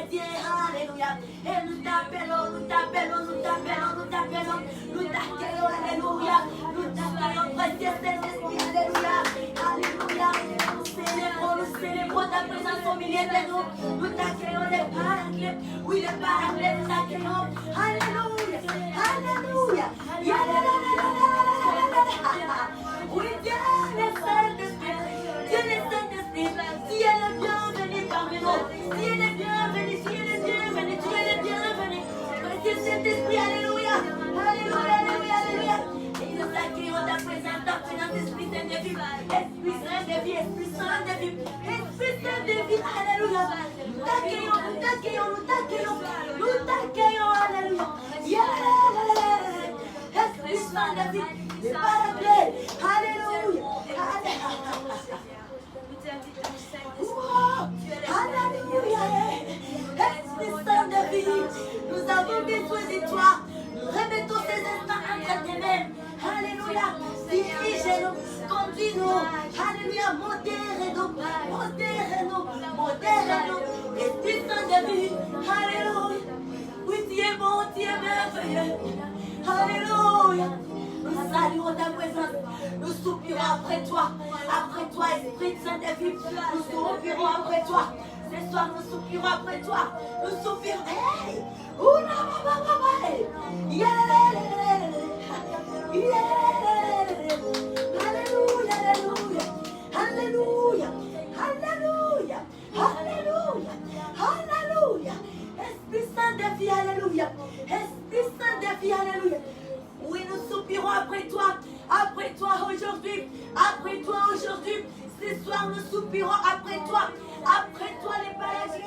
Dieu, alléluia. Et nous t'appelons, nous t'appelons, nous t'appelons, nous t'appelons, nous t'accueillons, alléluia. Nous t'accueillons, précieux Saint-Esprit, alléluia. Alléluia. Nous célébrons ta présence au milieu de nous. Nous t'accueillons les paraclés. Oui, les paraclés, nous t'accueillons. Alléluia. Alléluia. Oui, Dieu le Saint-Esprit. Dieu le Saint-Esprit. Tu es le bienvenu parmi nous. Tu es le bienvenu, tu es le bienvenu, tu es le bienvenu. Précieux Saint-Esprit, alléluia. Alléluia, alléluia, alléluia. Et nous accueillons ta présence, Esprit Saint de vie. Esprit Saint de vie, Esprit Saint de vie. Esprit Saint de vie, alléluia. Nous t'accueillons, nous t'accueillons, nous t'accueillons. Nous t'accueillons, alléluia. Esprit Saint de vie. Les paraclés, alléluia. Alléluia. Esprit Saint de vie, nous avons besoin de toi. Nous remettons ces instants entre tes mains. Alléluia. Dirige-nous, conduis-nous. Alléluia. Modère-nous, modère-nous, modère-nous. Esprit Saint de vie, alléluia. Oui, tu es bon, tu es merveilleux. Alléluia. Nous saluons ta présence. Nous soupirons après toi. Après toi, Esprit Saint de vie. Nous soupirons après toi. Ce soir, nous soupirons après toi. Nous soupirons. Hey! Alléluia, alléluia. Alléluia. Alléluia. Alléluia. Alléluia. Esprit Saint de vie, alléluia. Esprit Saint de vie, alléluia. Oui, nous soupirons après toi aujourd'hui, après toi aujourd'hui. Ce soir, nous soupirons après toi les paradis.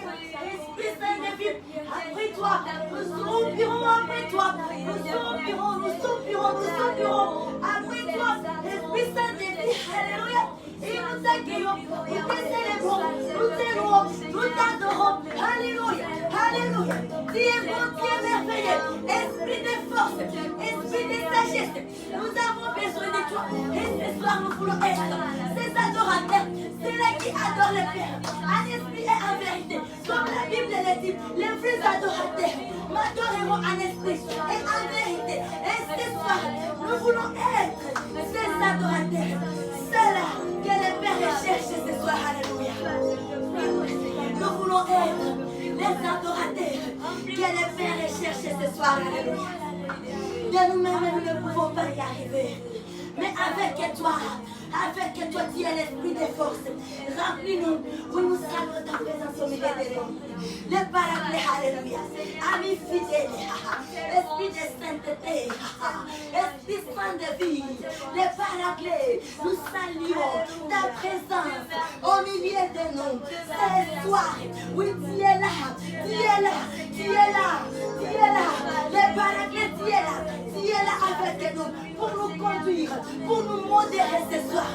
Esprit Saint de vie, après toi, nous soupirons après toi. Nous soupirons, nous soupirons, nous soupirons après toi. Esprit Saint de vie, alléluia. Et nous t'accueillons, nous te célébrons, nous t'aimons, nous t'adorons. Alléluia, alléluia. Tu es bon, tu es merveilleux. Esprit de force, esprit de sagesse. Nous avons besoin de toi. Et ce soir, nous voulons être ces adorateurs, ceux-là qui adorent le Père, en esprit et en vérité. Comme la Bible le dit, les vrais adorateurs m'adoreront en esprit et en vérité. Et ce soir, nous voulons être ces adorateurs, ceux-là que le Père recherche ce soir. Alléluia. Nous voulons être les adorateurs que le Père recherche ce soir. Alléluia. De nous-mêmes, nous ne pouvons pas y arriver. Mais avec toi, tu es l'esprit de force. Remplis-nous. Oui, nous saluons ta présence au milieu de nous. Le paraclet, alléluia. Ami fidèle, esprit de sainteté, esprit saint de vie. Le paraclet, nous saluons ta présence au milieu de nous. Ce soir, oui, tu es là, tu es là, tu es là, tu es là. Le paraclet, tu es là avec nous pour nous conduire, pour nous modérer ce soir.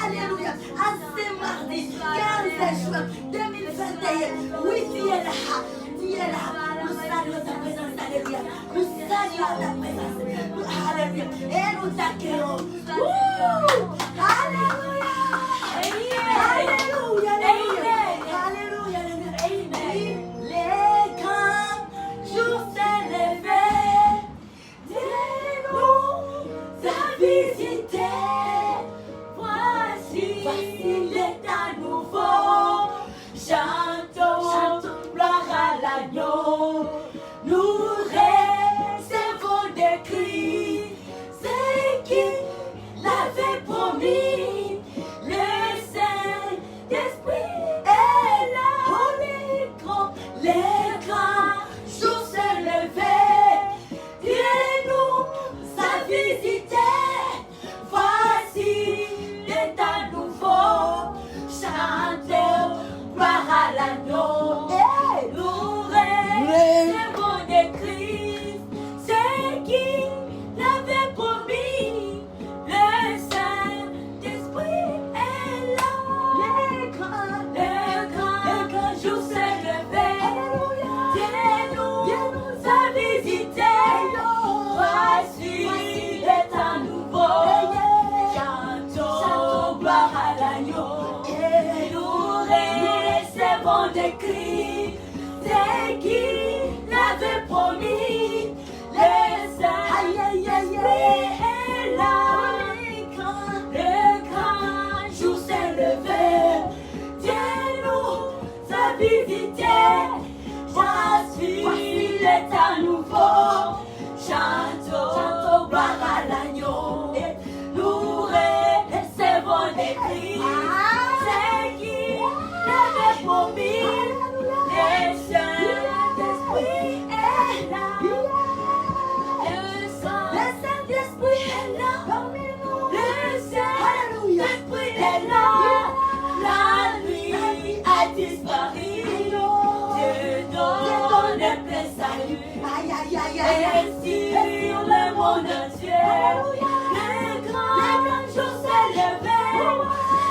Alléluia. À ce mardi 15 juin 2021. Oui, tu es là. Tu es là. Nous saluons ta présence. Alléluia. Nous saluons ta présence. Alléluia. Et nous t'accueillons. Alléluia. Alléluia. Alléluia. Alléluia. Les grands jours s'est levé. Dis-nous ta visité. Voici l'état nouveau. Chantons, gloire à l'agneau. Nous recevons des cris. C'est qui l'avait promis. Le Saint-Esprit est là. Oh, les grands jours se lever. Dis-nous sa visité. Voici l'état nouveau. Chantons, gloire à l'agneau. Et nous recevons des cris. C'est qui l'avait promis. Le Saint-Esprit est là. Les grands jours se lever. Dis-nous sa visité. Voici l'état nouveau. Chantons, gloire à l'agneau. Et nous recevons des cris. c'est qui l'avait promis. Le Saint-Esprit est là. Le grand jour s'est levé. Dieu nous a visités. Voici l'état nouveau. Chantons gloire à l'agneau. Nous recevons des cris. C'est qui l'avait promis. Le Saint-Esprit est là. Le Saint-Esprit est là. Le Saint-Esprit est là. La nuit a disparu. Dieu donne le plein salut. Et sur le monde entier, le grand jour s'est levé.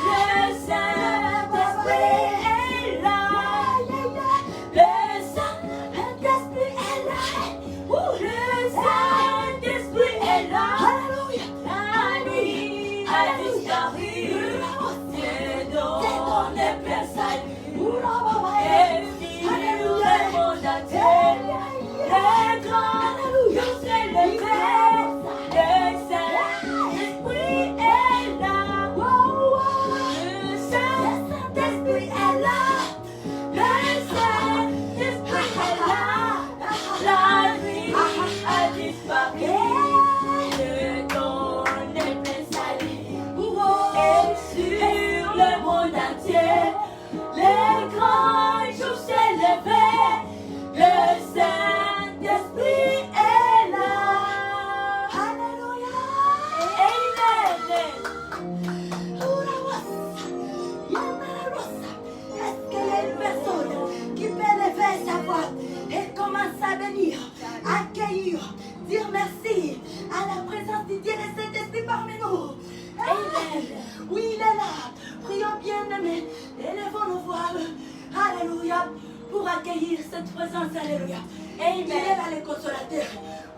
Le Saint-Esprit est là. Le Saint-Esprit est là. Le Saint-Esprit est là. La nuit a disparu. Dieu donne le plein salut. Et sur le monde entier, le grand jour s'est levé. Le Saint-Esprit est là. Le Saint-Esprit est là. Le Saint-Esprit est là. La nuit a disparu. Dieu donne le plein salut. Et sur le monde entier, le grand jour s'est levé. Le Saint-Esprit est là. Alléluia. Amen. Est-ce qu'il y a une personne qui peut lever sa voix et commencer à venir, accueillir, dire merci à la présence de Dieu et Saint-Esprit parmi nous? Amen. Oui, il est là. Prions bien, amen. Élevons nos voix. Alléluia. Pour accueillir cette présence, alléluia. Amen. Il est là, le consolateur.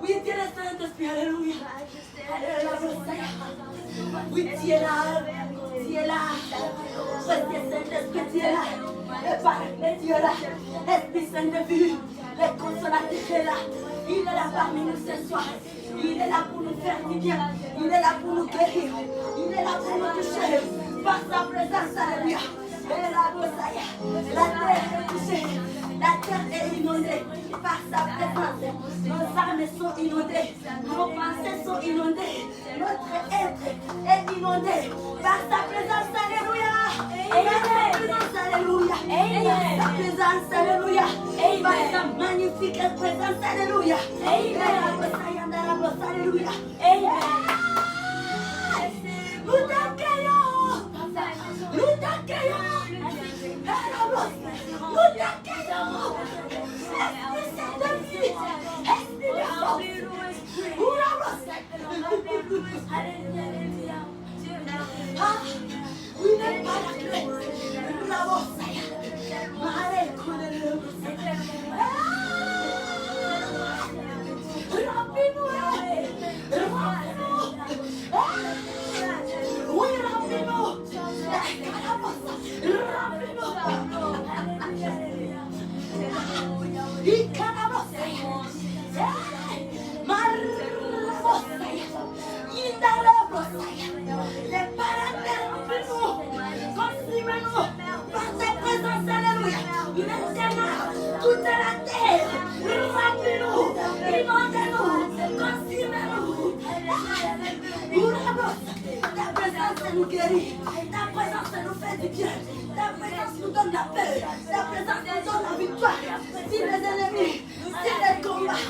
Oui, Dieu le Saint-Esprit, alléluia. Alléluia. Oui, Dieu est là. Dieu est là. Précieux Saint-Esprit, Dieu est là. Le Père, Dieu est là. Esprit Saint de vue, le consolateur est là. Il est là parmi nous ce soir. Il est là pour nous faire du bien. Il est là pour nous guérir. Il est là pour nous toucher. Par sa présence, alléluia. Et la terre est touchée, la terre est inondée par sa présence. Nos âmes sont inondées, nos pensées sont inondées, notre être est inondé par sa présence. Alléluia. Par sa présence, alléluia. Par sa présence, alléluia. Par sa magnifique présence, alléluia. Alléluia. Nous t'accueillons. Nous t'accueillons. Nous t'accueillons. Esprit Saint de vie. Esprit de force. Oui, n'est pas la clé. Nous l'avons fait. Remplis-nous. Oui, remplis-nous. Toute la terre, remplis-nous, inondez-nous, consumez-nous. Ta présence nous guérit, ta présence nous fait du bien, ta présence nous donne la paix, ta présence nous donne la victoire. Si les ennemis, si les combats.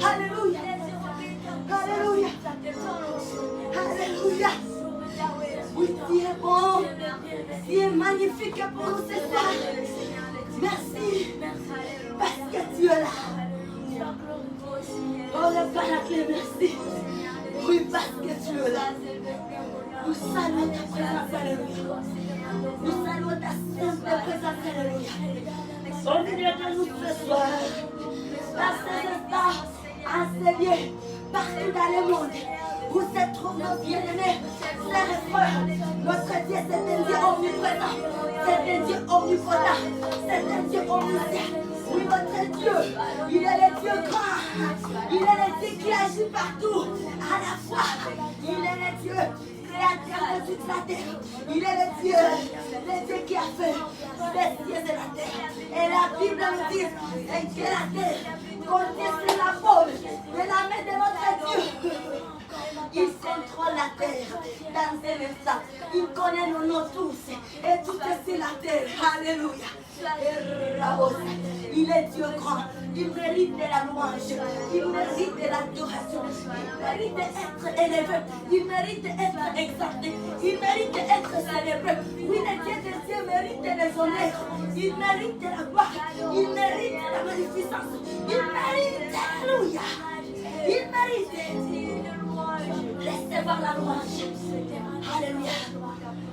Alléluia. Alléluia. Alléluia. Oui, tu es bon. Tu es magnifique pour nous ce soir. Merci. Parce que tu es là. Oh, le Paraclet, merci. Oui, parce que tu es là. Nous saluons ta présence, alléluia. Nous saluons ta sainte présence, alléluia. Continue de nous ce soir. Ta présence là, enseignée partout dans le monde. où se trouvent nos bien-aimés, frères et frères. Notre Dieu, c'est un Dieu omniprésent, c'est un Dieu omnipotent, c'est un Dieu omniscient. Oui, notre Dieu, il est le Dieu grand, il est le Dieu qui agit partout à la fois. Il est le Dieu créateur de toute la terre. Il est le Dieu qui a fait les cieux et la terre. Et la Bible nous dit que la terre contient sur la paume de la main de notre Dieu. Il contrôle la terre dans un instant. Il connaît nos noms tous et tout est sur la terre. Alléluia. Il est Dieu grand. Il mérite de la louange. Il mérite de l'adoration. Il mérite d'être élevé. Il mérite d'être exalté. Il mérite d'être célébré. Oui, le Dieu des dieux mérite les honneurs. Il mérite de la gloire. Il mérite de la magnificence. Il mérite, alléluia. Il mérite recevoir la louange. Alléluia.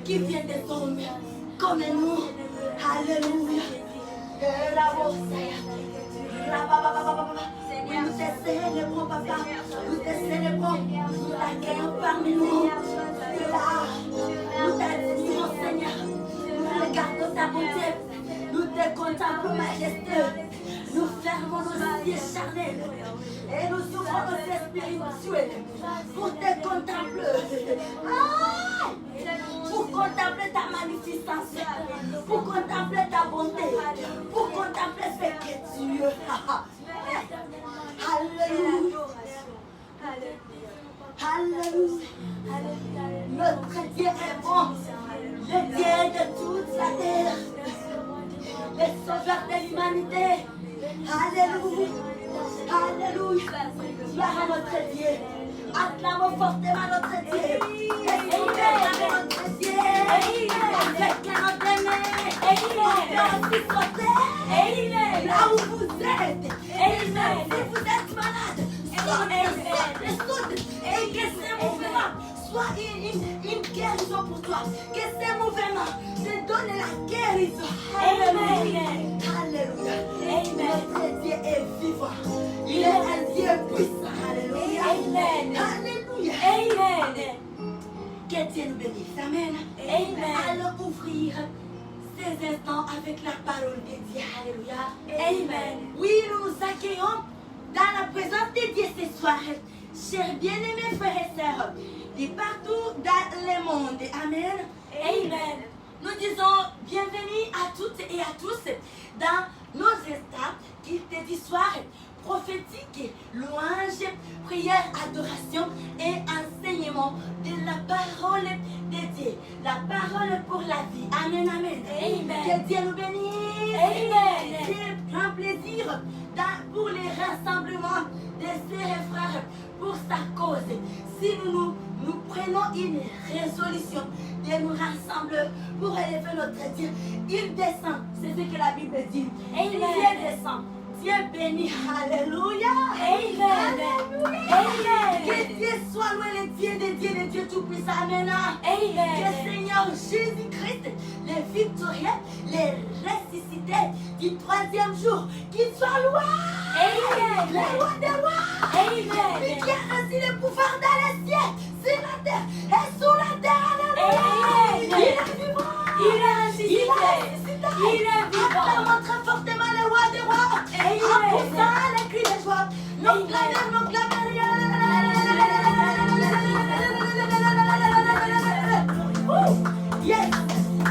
Qui vient des hommes comme nous. Alléluia. Oui, nous te célébrons, papa. Nous te célébrons. Nous t'accueillons parmi nous. Tu es là. Nous t'admirons, Seigneur. Nous regardons ta bonté. Nous te contemplons, majestueux. Nous fermons nos yeux charnels. Et nous ouvrons nos yeux spirituels pour te contempler. Ah! Pour contempler ta magnificence, pour contempler ta bonté, pour contempler ce que tu es. Alléluia. Alléluia. Notre Dieu est bon, le Dieu de toute la terre, le sauveur de l'humanité. Alléluia. Alléluia. Gloire à notre Dieu. Acclamons fortement notre Dieu. Acclamons notre Dieu. Avec notre main. Amen. Là où vous êtes. Amen. Si vous êtes malade, saute. Et que ces mouvements soient une guérison pour toi. Que ces mouvements te donnent la guérison. Amen. Alléluia. Notre Dieu est vivant. Il est un Dieu puissant. Alléluia. Amen. Alléluia. Amen. Que Dieu nous bénisse. Amen. Amen. Allons ouvrir ces instants avec la parole de Dieu. Alléluia. Amen. Oui, nous nous accueillons dans la présence de Dieu ce soir. Chers bien-aimés frères et sœurs, de partout dans le monde. Amen. Amen. Nous disons bienvenue à toutes et à tous dans nos instants qui étaient soir prophétique, louange, prière, adoration et enseignement de la parole de Dieu. La parole pour la vie. Amen, amen. Amen. Que Dieu nous bénisse. Amen. C'est un plaisir pour les rassemblements des sœurs et frères pour sa cause. Si nous prenons une résolution de nous rassembler pour élever notre Dieu, il descend. C'est ce que la Bible dit. Amen. Il descend. Dieu béni, alléluia. Amen. Amen. Que Dieu soit loué, le Dieu des dieux, le Dieu tout-puissant. Amen. Amen. Que Seigneur Jésus-Christ, le victorieux, le ressuscité du troisième jour, qu'il soit loué. Amen. Le roi des rois. Amen. Lui qui a ainsi le pouvoir dans les cieux, sur la terre et sous la terre. Alléluia. Il est vivant. Il est ressuscité. Il est vivant. Acclamons très fortement le roi des rois. En poussant les cris de joie. Nous clamons. Yes.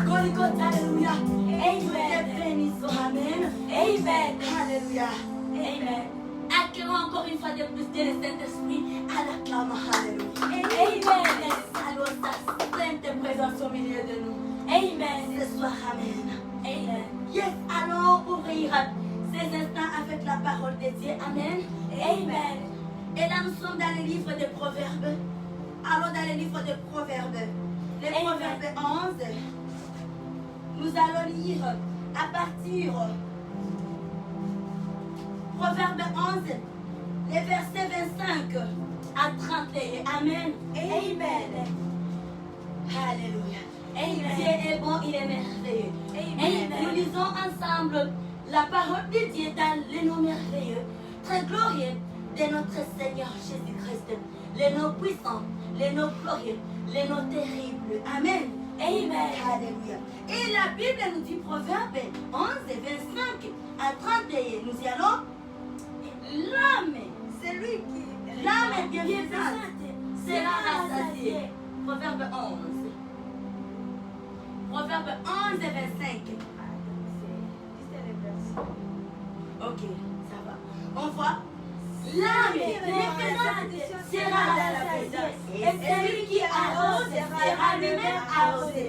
Golgotha, alléluia. Amen. Bénissons. Amen. Amen. Alléluia. Amen. Accueillons encore une fois de plus de le Saint-Esprit à l'acclamant. Alléluia. Amen. Salut ta sainte présence au milieu de nous. Amen. Ce soir, amen. Amen. Yes, allons ouvrir ces instants avec la parole de Dieu. Amen. Amen. Et là, nous sommes dans le livre des Proverbes. Allons dans le livre des Proverbes. Les Proverbes 11. Nous allons lire à partir Proverbe 11, les versets 25 à 31. Amen. Amen. Alléluia. Amen. Dieu est bon, il est merveilleux. Amen. Nous lisons ensemble la parole de Dieu dans le nom merveilleux, très glorieux de notre Seigneur Jésus-Christ, le nom puissant les noms glorieux, les noms terribles. Amen. Amen. Alléluia. Et la Bible nous dit, Proverbe 11 et 25 à 31, nous y allons. L'âme bienfaisante sera rassasiée. Proverbe 11. Proverbe 11 et 25. Ok, ça va. On voit. L'âme bienfaisante sera rassasiée. Et celui qui arrose sera lui-même arrosé.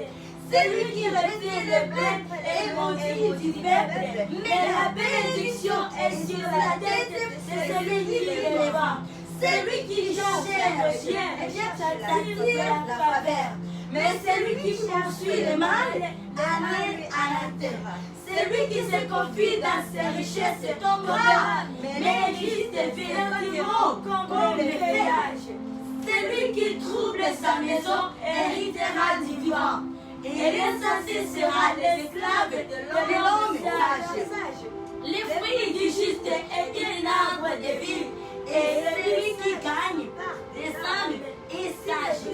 Celui qui retient le blé est maudit du peuple, mais la bénédiction est sur la tête de celui qui le vend. Celui qui cherche le chien s'attire la faveur, mais celui qui poursuit le mal amène à la terre. Celui qui se confie dans ses richesses tombera, mais les justes vivront comme les feuillages. Celui qui trouble sa maison héritera du vivant. Et l'insensé sera l'esclave de l'homme sage. Les fruits du juste est un arbre de vie, et celui qui gagne des âmes est sage.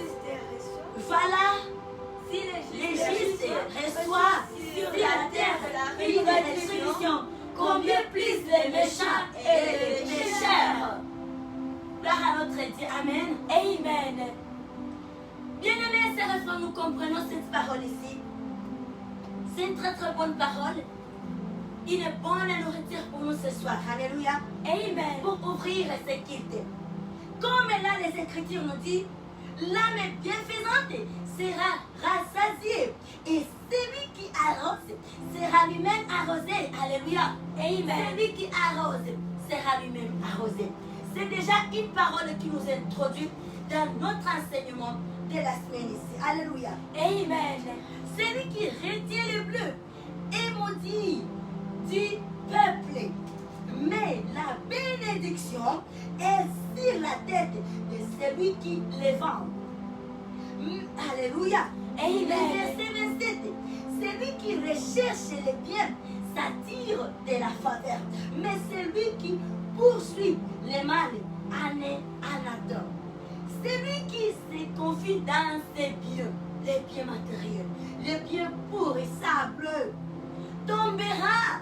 Voilà, si les justes reçoivent sur la terre une restriction, combien plus les méchants et les pécheurs. Gloire à notre Dieu. Amen. Amen. Bien-aimés, sérieusement, nous comprenons cette parole ici. C'est une très très bonne parole. Une bonne nourriture pour nous ce soir. Alléluia. Amen. Pour ouvrir ce guide. Comme là les Écritures nous disent, l'âme bienfaisante sera rassasiée. Et celui qui arrose sera lui-même arrosé. Alléluia. Amen. Celui qui arrose sera lui-même arrosé. C'est déjà une parole qui nous introduit dans notre enseignement de la semaine ici. Alléluia. Amen. Celui qui retient le bleu est maudit du peuple, mais la bénédiction est sur la tête de celui qui les vend. Alléluia. Amen. Verset 27. Celui qui recherche le bien s'attire de la faveur, mais celui qui poursuit le mal en est en attente. Celui qui se confie dans ses biens, les biens matériels, les biens purs et sableux, tombera.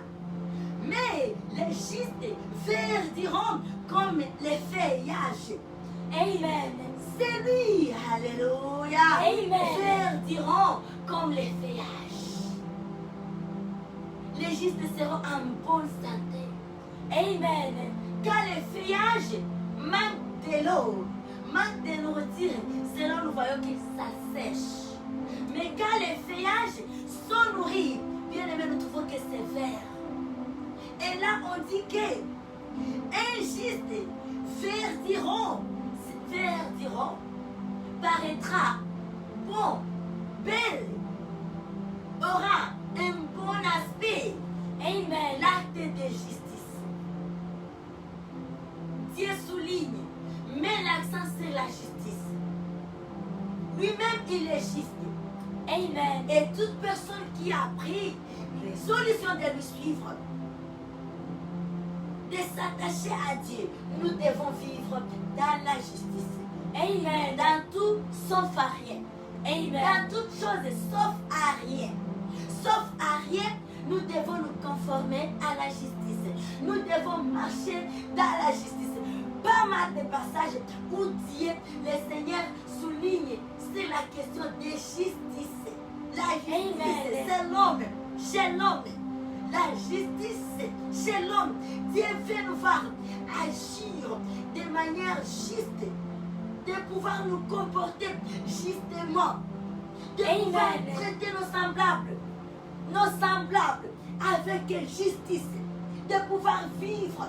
Mais les justes verdiront comme les feuillages. Amen. Celui, alléluia, verdiront comme les feuillages. Les justes seront en bonne santé. Amen. Car les feuillages manquent de l'eau, manquent de nourriture, selon nous voyons que ça sèche. Mais quand les feuillages sont nourris, bien aimé, nous trouvons que c'est vert. Et là, on dit que un juste verdiront, paraîtra bon, belle, aura un bon aspect. Amen. L'acte de justice. Dieu souligne, met l'accent sur la justice. Lui-même, il est juste. Amen. Et toute personne qui a pris résolution de le suivre, de s'attacher à Dieu, nous devons vivre dans la justice. Amen. Dans tout, sauf à rien. Amen. Dans toutes choses, sauf à rien. Sauf à rien, nous devons nous conformer à la justice. Nous devons marcher dans la justice. Pas mal de passages où Dieu, le Seigneur, souligne sur la question de justice. La justice, c'est l'homme, chez l'homme. La justice, chez l'homme. Dieu veut nous voir agir de manière juste, de pouvoir nous comporter justement, de pouvoir traiter nos semblables avec justice, de pouvoir vivre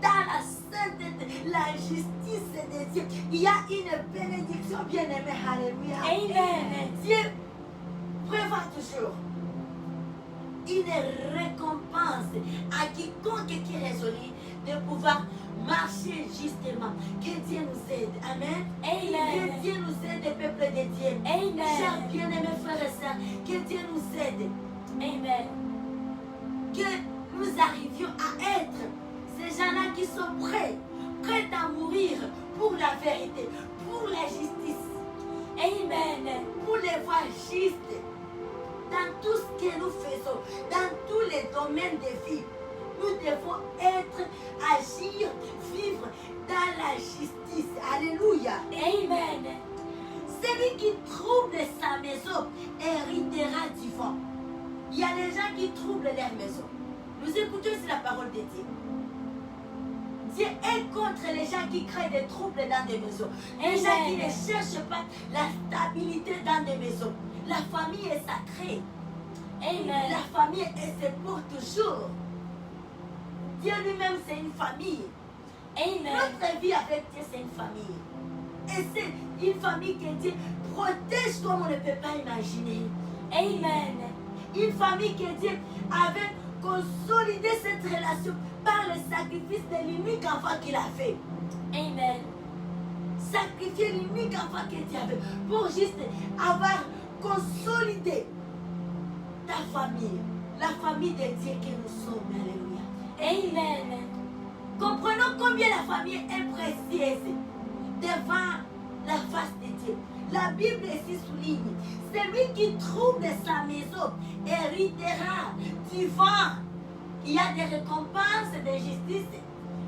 dans la sainteté, la justice de Dieu. Il y a une bénédiction bien-aimée. Alléluia. Amen. Dieu prévoit toujours une récompense à quiconque qui résolut de pouvoir marcher justement. Que Dieu nous aide. Amen. Amen. Que Dieu nous aide, peuple de Dieu. Amen. Chers bien-aimés frères et sœurs, que Dieu nous aide. Amen. Que nous arrivions à être ces gens-là qui sont prêts à mourir pour la vérité, pour la justice. Amen. Pour les voir justes dans tout ce que nous faisons, dans tous les domaines de vie. Nous devons agir, vivre dans la justice. Alléluia. Amen. Celui qui trouble sa maison héritera du vent. Il y a des gens qui troublent leur maison. Nous écoutons aussi la parole de Dieu. Dieu est contre les gens qui créent des troubles dans des maisons. Les gens qui ne cherchent pas la stabilité dans des maisons. La famille est sacrée. Amen. La famille est pour toujours. Dieu lui-même, c'est une famille. Amen. Notre vie avec Dieu, c'est une famille. Et c'est une famille que Dieu protège comme on ne peut pas imaginer. Amen. Une famille que Dieu avait consolidé cette relation par le sacrifice de l'unique enfant qu'il a fait. Amen. Sacrifier l'unique enfant que Dieu avait pour juste avoir consolidé ta famille. La famille de Dieu que nous sommes. Alléluia. Amen. Comprenons combien la famille est précieuse devant la face de Dieu. La Bible ici souligne, celui qui trouble sa maison héritera du vent. Il y a des récompenses de justice.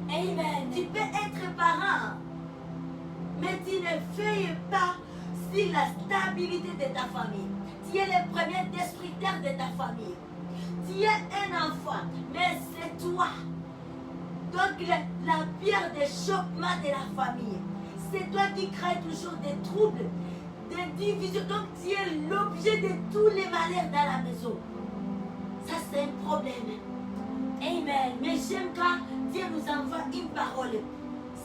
Amen. Tu peux être parent, mais tu ne veilles pas sur la stabilité de ta famille. Tu es le premier destructeur de ta famille. Tu es un enfant, mais c'est toi. Donc la pierre de choquement de la famille, c'est toi qui crée toujours des troubles, des divisions. Donc tu es l'objet de tous les malheurs dans la maison. Ça c'est un problème. Amen. Mais j'aime quand Dieu nous envoie une parole.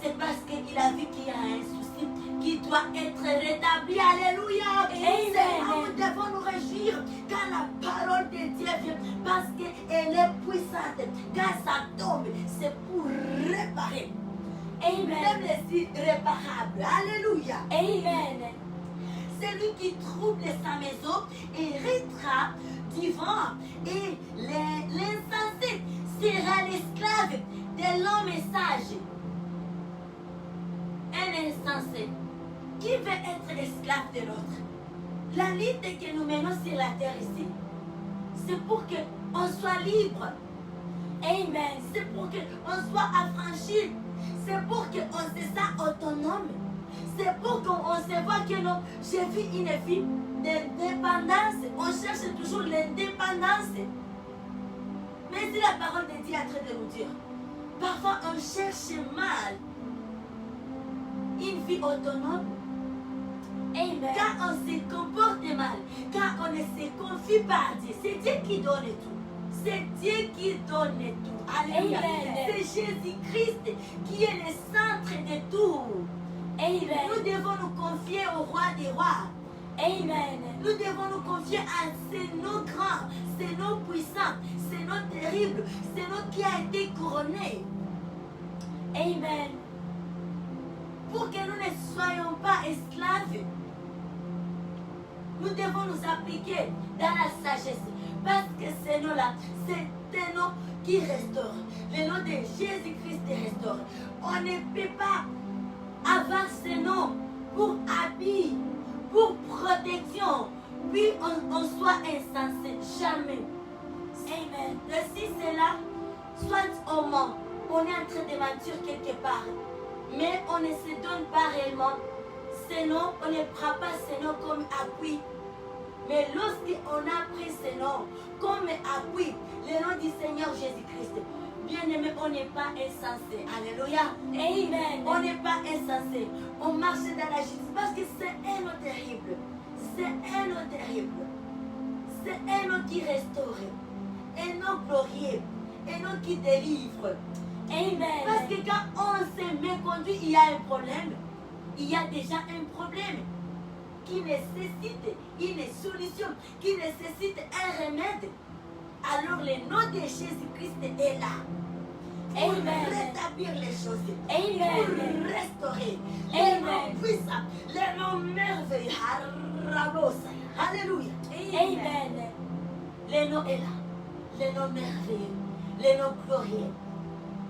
C'est parce qu'il a vu qu'il y a un souci qui doit être rétabli. Alléluia. Amen. Seigneur, nous devons nous réjouir quand la parole de Dieu vient. Parce qu'elle est puissante. Quand ça tombe, c'est pour réparer. Amen. Même les irréparables. Alléluia. Amen. Celui qui trouble sa maison héritera du vent. Et l'insensé sera l'esclave de l'homme sage. Un insensé qui veut être esclave de l'autre. La lutte que nous menons sur la terre ici, c'est pour qu'on soit libre. Amen. C'est pour qu'on soit affranchi. C'est pour qu'on se sente autonome. C'est pour qu'on se voit que non, j'ai vu une vie d'indépendance. On cherche toujours l'indépendance. Mais si la parole de Dieu est en train de nous dire, parfois on cherche mal une vie autonome. Amen. Quand on se comporte mal, quand on ne se confie pas à Dieu, c'est Dieu qui donne tout. C'est Dieu qui donne tout. Alléluia. Amen. C'est Jésus-Christ qui est le centre de tout. Amen. Nous devons nous confier au roi des rois. Amen. Nous devons nous confier à ces noms grands, ces noms puissants, ces noms terribles, ces noms qui a été couronné. Amen. Pour que nous ne soyons pas esclaves, nous devons nous appliquer dans la sagesse. Parce que ces noms-là, c'est des noms qui restaurent. Le nom de Jésus-Christ restaure. On ne peut pas avoir ces noms pour habit, pour protection, puis on soit insensé. Jamais. Amen. Mais si c'est là, soit au moins, on est en train de mentir quelque part. Mais on ne se donne pas réellement. Sinon, on ne prend pas ces noms comme appui. Mais lorsqu'on a pris ces noms comme appui, le nom du Seigneur Jésus-Christ, bien aimé, on n'est pas insensé. Alléluia. Amen. On n'est pas insensé. On marche dans la justice parce que c'est un nom terrible. C'est un nom terrible. C'est un nom qui restaure. Un nom glorieux. Un nom qui délivre. Amen. Parce que quand on se méconduit, il y a un problème. Il y a déjà un problème qui nécessite une solution, qui nécessite un remède. Alors le nom de Jésus-Christ est là. Pour rétablir les choses. Amen. Pour restaurer. Les Amen. noms puissants. Les noms merveilleux. Alléluia. Amen. Le nom est là. Le nom merveilleux. Le nom glorieux.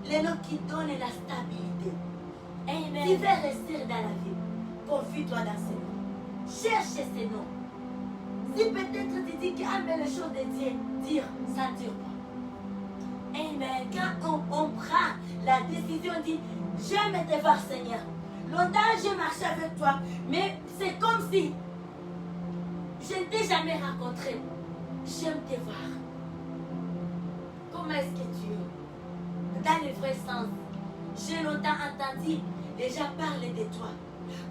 Le nom qui donne la stabilité. Tu Amen. veux rester dans la vie. Confie-toi dans ce nom. cherche ces noms. Si peut-être tu dis qu'aimer les choses de Dieu, dire, ça ne dure pas. Amen. Quand on prend la décision, on dit, j'aime te voir, Seigneur. Longtemps, j'ai marché avec toi, mais c'est comme si je ne t'ai jamais rencontré. J'aime te voir. Comment est-ce que tu es? Dans le vrai sens. J'ai longtemps entendu les gens parler de toi.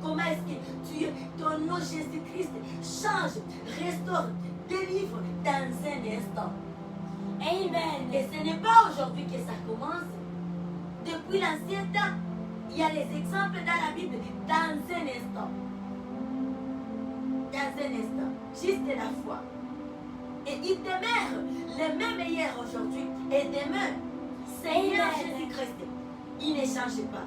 Comment est-ce que tu es? Ton nom Jésus-Christ change, restaure, délivre dans un instant. Amen. Et ce n'est pas aujourd'hui que ça commence. Depuis l'ancien temps, il y a les exemples dans la Bible dans un instant. Dans un instant. Juste la foi. Et il demeure le même hier aujourd'hui et demain. Seigneur Jésus-Christ, il ne change pas.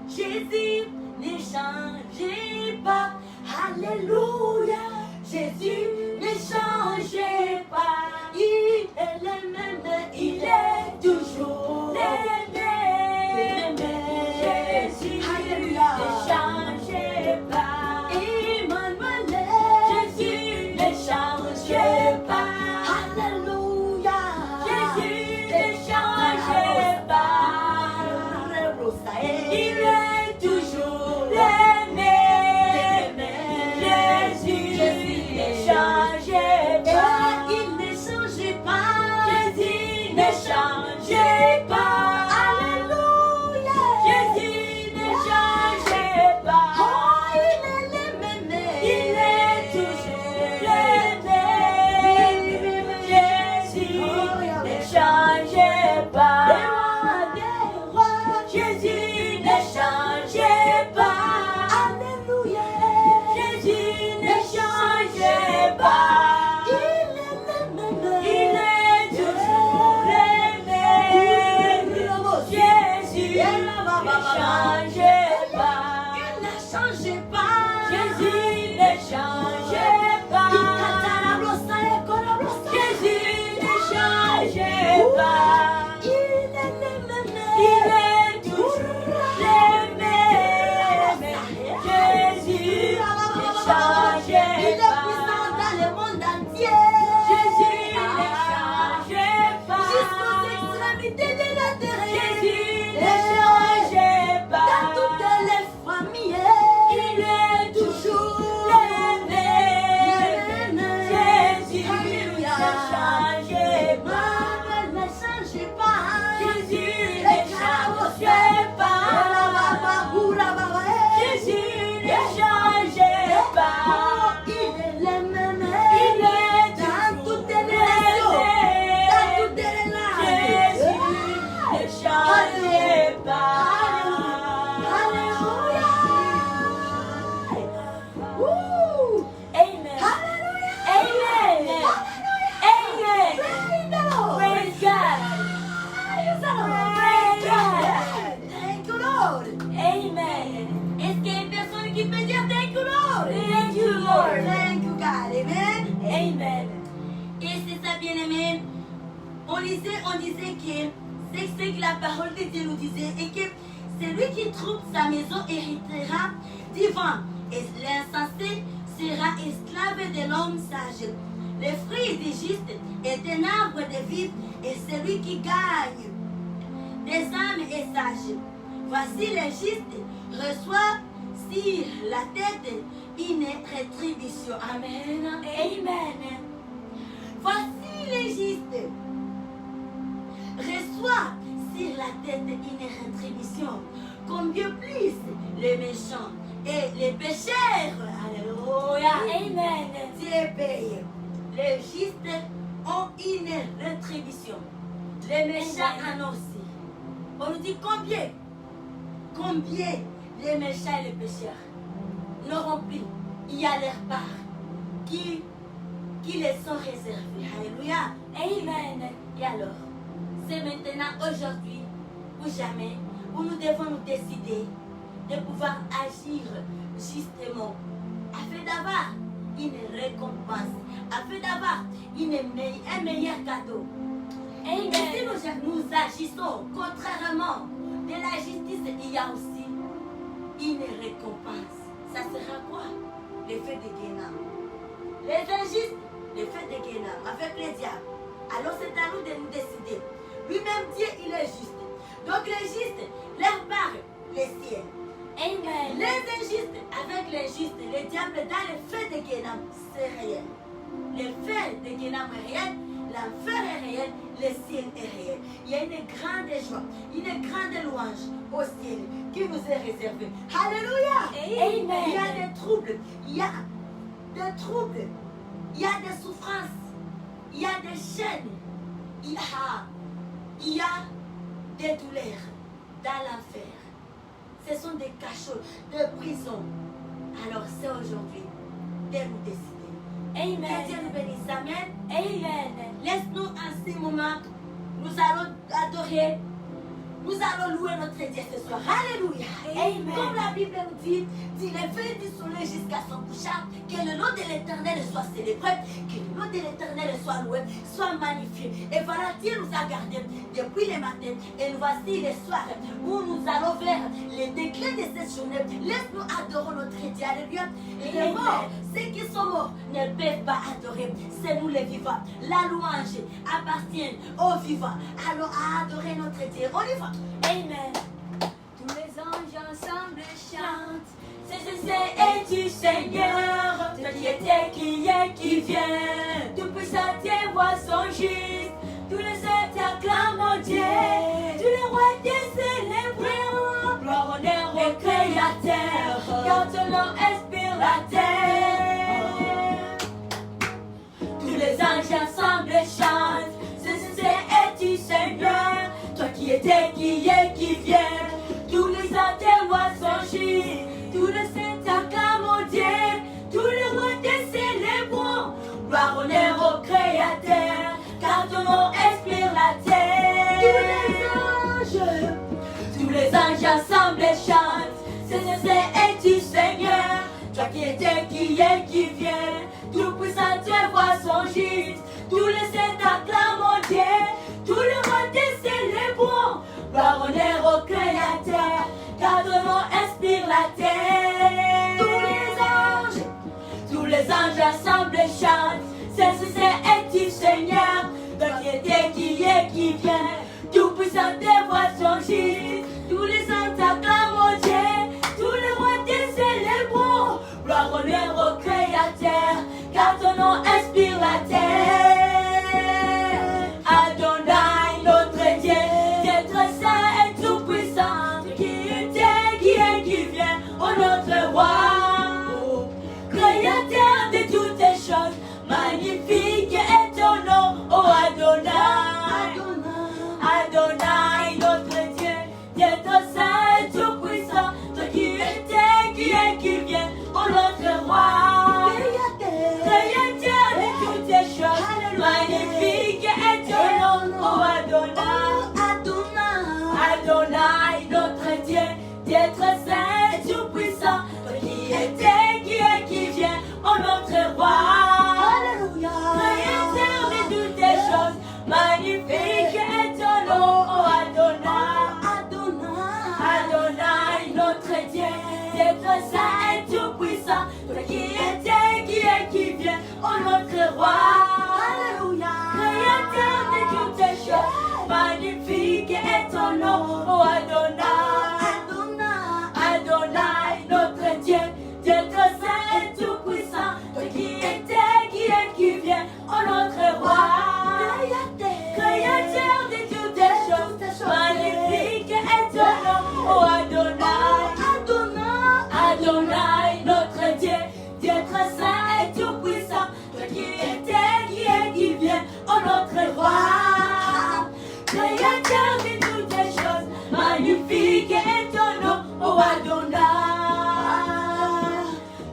Jésus ne change pas. Alléluia. Jésus ne change pas. Il est le même. Il est toujours le même. Jésus Alléluia. ne change pas. Emmanuel. Jésus ne change pas. Alléluia. Jésus ne change pas. Il est toujours le même. Jésus ne change pas. Il ne change pas. Jésus ne change pas. Alléluia. Jésus ne change pas. Oh, il est le même. Il est toujours le même. Jésus ne change pas. Jésus ne change pas. Alléluia. Jésus ne change pas. Il est le même. Il est toujours le même. Jésus ne change pas. Il ne change pas. Jésus ne change pas. Jésus ne change pas. Il est le même. Il est toujours le même. Jésus ne change pas. Il est puissant dans le monde entier. Jésus ne change pas. Jusqu'aux extrémités de la terre. Jésus ne change pas. Dans toutes les familles, il est toujours le même. Jésus ne change pas. Ne change pas. Jésus ne change pas. Jésus ne change pas. Il est le même. Il est dans toutes les nations. Dans toutes les langues. Jésus ne change pas. Alléluia. Woo. Amen. Alléluia. Amen. Amen. Praise the Lord. Praise God. Praise the Lord. Praise God. Thank you, Lord. Amen. Est-ce qu'il y a une personne qui peut dire thank you, Lord? Thank you, Lord. Thank you, God. Amen. Amen. Et c'est ça, bien-aimé. On disait que c'est ce que la parole de Dieu nous disait et que celui qui trouve sa maison héritera du vent et l'insensé sera esclave de l'homme sage. Le fruit du juste est un arbre de vie et celui qui gagne des âmes est sage. Voici le juste reçoit sur la tête une rétribution. Amen. Amen. Voici le juste reçoit sur la tête une rétribution. Combien plus les méchants et les pécheurs. Alléluia. Amen. Dieu paye. Les justes ont une rétribution. Les méchants en ont aussi. On nous dit combien les méchants et les pécheurs n'auront plus. Il y a leur part qui les sont réservés. Alléluia. Amen. Et alors, c'est maintenant, aujourd'hui, ou jamais, où nous devons nous décider de pouvoir agir justement, afin d'avoir une récompense, afin d'avoir un meilleur cadeau. Et si nous agissons contrairement de la justice, il y a aussi une récompense. Ça sera quoi? les feux de Guénam. Les injustes, les feux de Guénam, avec les diables. Alors c'est à nous de nous décider. Lui-même, Dieu, il est juste. Donc les justes, leur part, les ciels. Amen. Les injustes, avec les justes, les diables dans les feux de Guénam, c'est réel. Les feux de Guénam est réel, l'enfer est réel, le ciel est réel. Il y a une grande joie, une grande louange au ciel qui nous est réservée. Alléluia. Amen. Il y a des troubles, il y a des troubles, il y a des souffrances, il y a des chaînes, il y a des douleurs dans l'enfer. Ce sont des cachots, des prisons. Alors c'est aujourd'hui de nous décider. Amen. Que Dieu nous bénisse. Amen. Amen. Laisse-nous en ce moment, nous allons adorer, nous allons louer notre Dieu ce soir. Alléluia. Amen. Comme la Bible nous dit lever du soleil jusqu'à son couchant, que le nom de l'Éternel soit célébré, que le nom de l'Éternel soit loué, soit magnifié. Et voilà, Dieu nous a gardés depuis le matin. Et nous voici les soirs où nous allons vers les déclins de cette journée. Laisse-nous adorer notre Dieu. Alléluia. Les morts, ceux qui sont morts, ne peuvent pas adorer. C'est nous les vivants. La louange appartient aux vivants. Alors à adorer notre Dieu. On y va. Amen. Tous les anges ensemble chantent. C'est et du Seigneur, toi qui étais, qui est, qui vient. Tout puissant tes voix sont justes. Tous les êtres t'acclament Dieu. Tous les rois te célébreront. Gloire, honneur au Créateur, car ton nom inspire la terre. Tous les anges ensemble chantent. C'est et du Seigneur, toi qui étais, qui est, qui vient. Tous les êtres tes voix sont justes. Tous les saints t'acclament Dieu, tous les rois te célébrent. Gloire, honneur au Créateur, car ton nom inspire la terre. Tous les anges ensemble chantent. C'est et du Seigneur, toi qui étais, qui est, qui vient. Tout puissant tes voix sont justes. Tous les saints t'acclament Dieu, tous les rois te célébrent. Gloire, honneur au Créateur, car ton nom inspire la terre. Tous les anges ensemble chantent. C'est et du Seigneur, toi qui étais, qui est, qui vient. Tout puissant tes voix sont justes. Tous les saints t'acclament Dieu, tous les rois te célébrent. Gloire, honneur au Créateur, car ton nom inspire la terre. Adonai, notre Dieu, Dieu très saint et tout puissant, qui était, qui est, qui vient, oh notre roi. Créateur de toutes les choses, magnifique est ton nom, oh Adonai. Adonai, notre Dieu, Dieu très saint et tout puissant, toi qui étais, qui est, qui vient, oh notre roi. Créateur de toutes les choses, magnifique est ton nom, oh Adonai. Adonai, notre Dieu, Dieu très saint et tout puissant, toi qui étais, qui est, qui vient, oh notre roi. Créateur de toutes les choses, magnifique est ton nom, oh Adonai. Adonai, notre Dieu, Dieu très saint et tout puissant, toi qui étais, qui est, qui vient, oh notre roi. Créateur de toutes les choses, magnifique est ton nom, oh Adonai. Adonai, notre Dieu, Dieu très saint et tout puissant, toi qui étais, qui est, qui vient, oh notre roi. Créateur de toutes les choses, magnifique est ton nom, oh Adonai. Adonai, notre Dieu, Dieu très saint et tout puissant, toi qui étais, qui est, qui vient, oh notre roi. Créateur de toutes les choses, magnifique est ton nom, oh Adonai.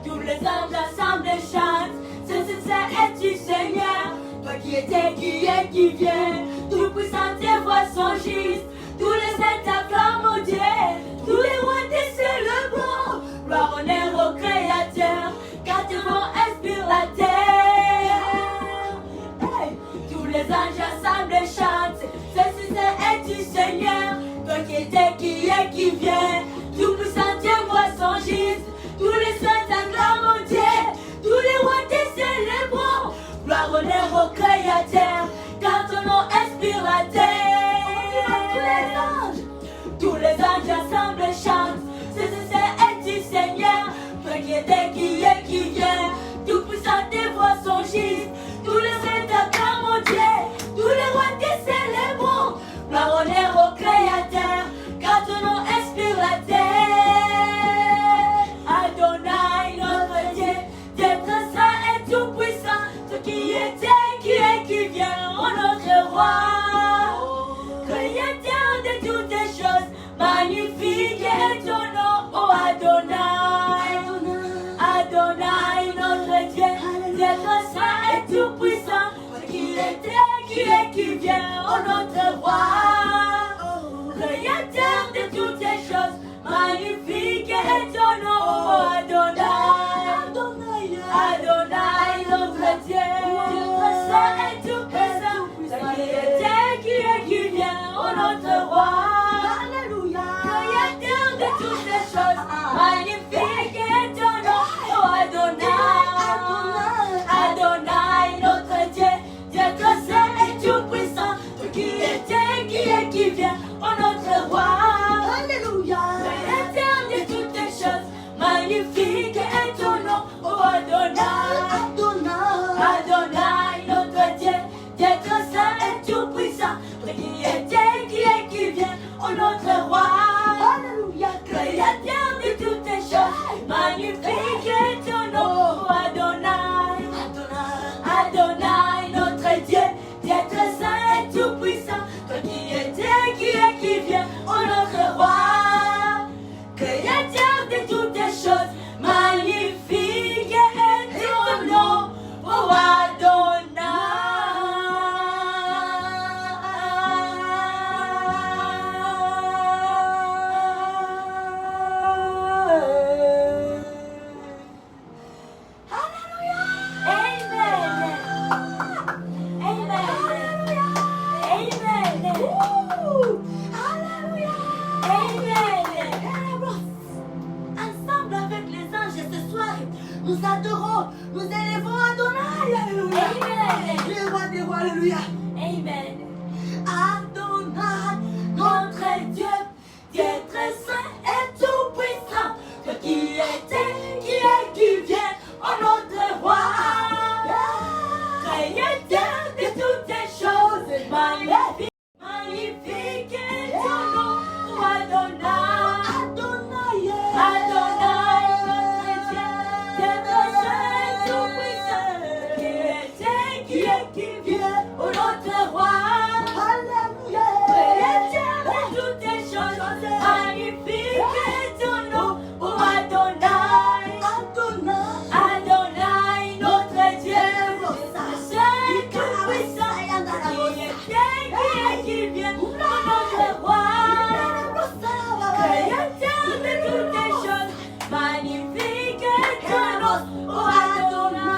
Tous les anges ensemble chantent, c'est et du Seigneur, toi qui étais, qui est, qui vient. Tout puissant tes voix sont justes, tous les saints t'acclament Dieu, tous les rois te célébrent. Gloire, honneur au Créateur, car ton nom inspire la terre. Hey! Tous les anges ensemble chantent, c'est et du Seigneur, toi qui étais, qui est, qui vient. Tout puissant tes voix sont justes, tous les saints t'acclament Dieu, tout-puissant, qui était, qui est, qui vient, ô notre roi. Créateur de toutes les choses, magnifique est ton nom, oh Adonai. Adonai, notre Dieu, notre Saint et tout-puissant, qui était, qui vient, oh notre roi. Alléluia. Créateur de toutes les choses, magnifique est ton nom, oh Adonai. Adonai, notre Dieu, Dieu très saint et tout-puissant, qui était, qui vient, oh notre roi. Alléluia. Créateur de toutes les choses, magnifique est ton nom, oh Adonai. Adonai, notre Dieu, Dieu très saint et tout-puissant, qui était, qui vient, oh notre roi. Alléluia. Créateur de toutes les choses, magnifique est ton nom, oh Adonai. Adonai, notre Dieu, Dieu très saint et tout-puissant, qui était, qui vient, oh notre roi. Créateur de toutes les choses, magnifique est ton nom, oh Adonai. Alléluia. Ensemble avec les anges ce soir, nous adorons, nous élevons Adonai. Alléluia. Le roi des rois, alléluia. Amen. Adonai, notre Dieu, Dieu très saint et tout puissant, qui était, qui vient, oh notre roi. Créateur de toutes les choses, magnifique est ton nom, oh Adonai. Adonai, Adonai, notre Dieu, Dieu très saint et tout-puissant, qui était, qui vient, oh notre roi. alléluia. Créateur de toutes les choses, magnifique est ton nom, oh Adonai. Adonai, notre Dieu, saint et tout-puissant, qui vient, oh notre roi. Créateur de toutes les choses, magnifique est ton nom, oh Adonai.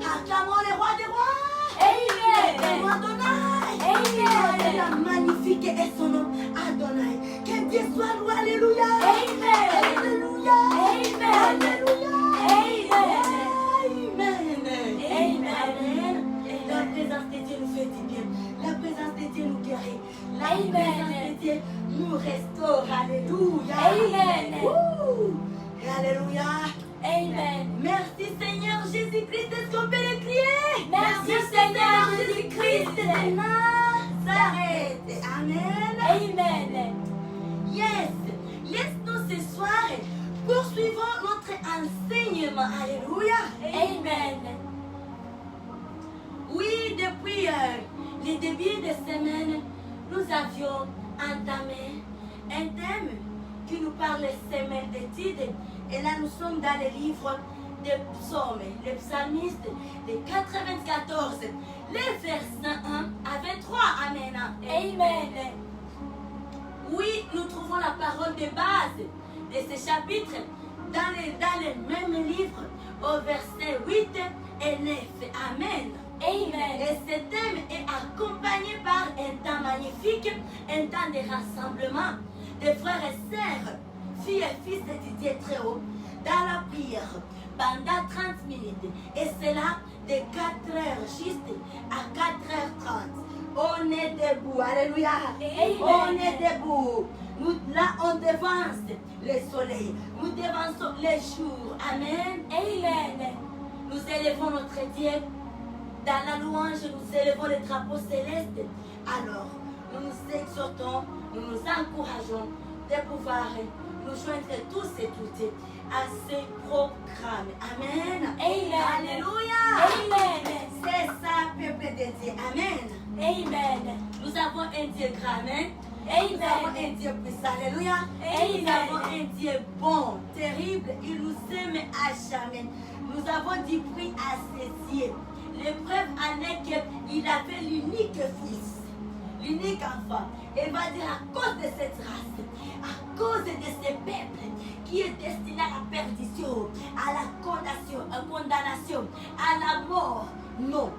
Acclamons les rois des rois. Amen. Le roi Adonai. Amen. La magnifique est son nom, Adonai. Que Dieu soit loué, alléluia. Amen. Alléluia. Amen. Alléluia. Amen. Amen. La présence de Dieu nous fait du bien. La présence de Dieu nous guérit. La Amen. présence de Dieu nous restaure. Alléluia. Amen. Ouh. Et alléluia. Amen. Merci Seigneur Jésus-Christ. Est-ce qu'on peut le crier? Merci Seigneur Jésus-Christ. de Nazareth. Amen. Amen. Yes. Laisse-nous ce soir poursuivons notre enseignement. Alléluia. Amen. Oui, depuis le début de semaine, nous avions entamé un thème qui nous parle de semaine d'études. Et là, nous sommes dans le livre des psaumes, le psalmiste de 94, les versets 1 à 23. Amen. Amen. Oui, nous trouvons la parole de base de ce chapitre dans le même livre au verset 8 et 9. Amen. Amen. Et ce thème est accompagné par un temps magnifique, un temps de rassemblement de frères et sœurs, filles et fils de Dieu très haut, dans la prière pendant 30 minutes. Et cela de 4 heures juste à 4h30. On est debout. Alléluia. Amen. On est debout. Nous, là, on devance le soleil. Nous devançons les jours. Amen. Amen. Nous élevons notre Dieu. Dans la louange, nous élevons le drapeau céleste. Alors, nous nous exhortons, nous nous encourageons de pouvoir nous joindre tous et toutes à ce programme. Amen. Amen. Alléluia. Amen. C'est ça, peuple de Dieu. Amen. Amen. Nous avons un diagramme Nous avons un Dieu puissant. Alléluia. Amen. Nous avons un Dieu bon, terrible. Il nous aime à jamais. Nous avons du prix à ses yeux. L'épreuve en est qu'il avait l'unique fils, l'unique enfant. Il va dire à cause de cette race, à cause de ce peuple qui est destiné à la perdition, à la condamnation, à la mort. Non.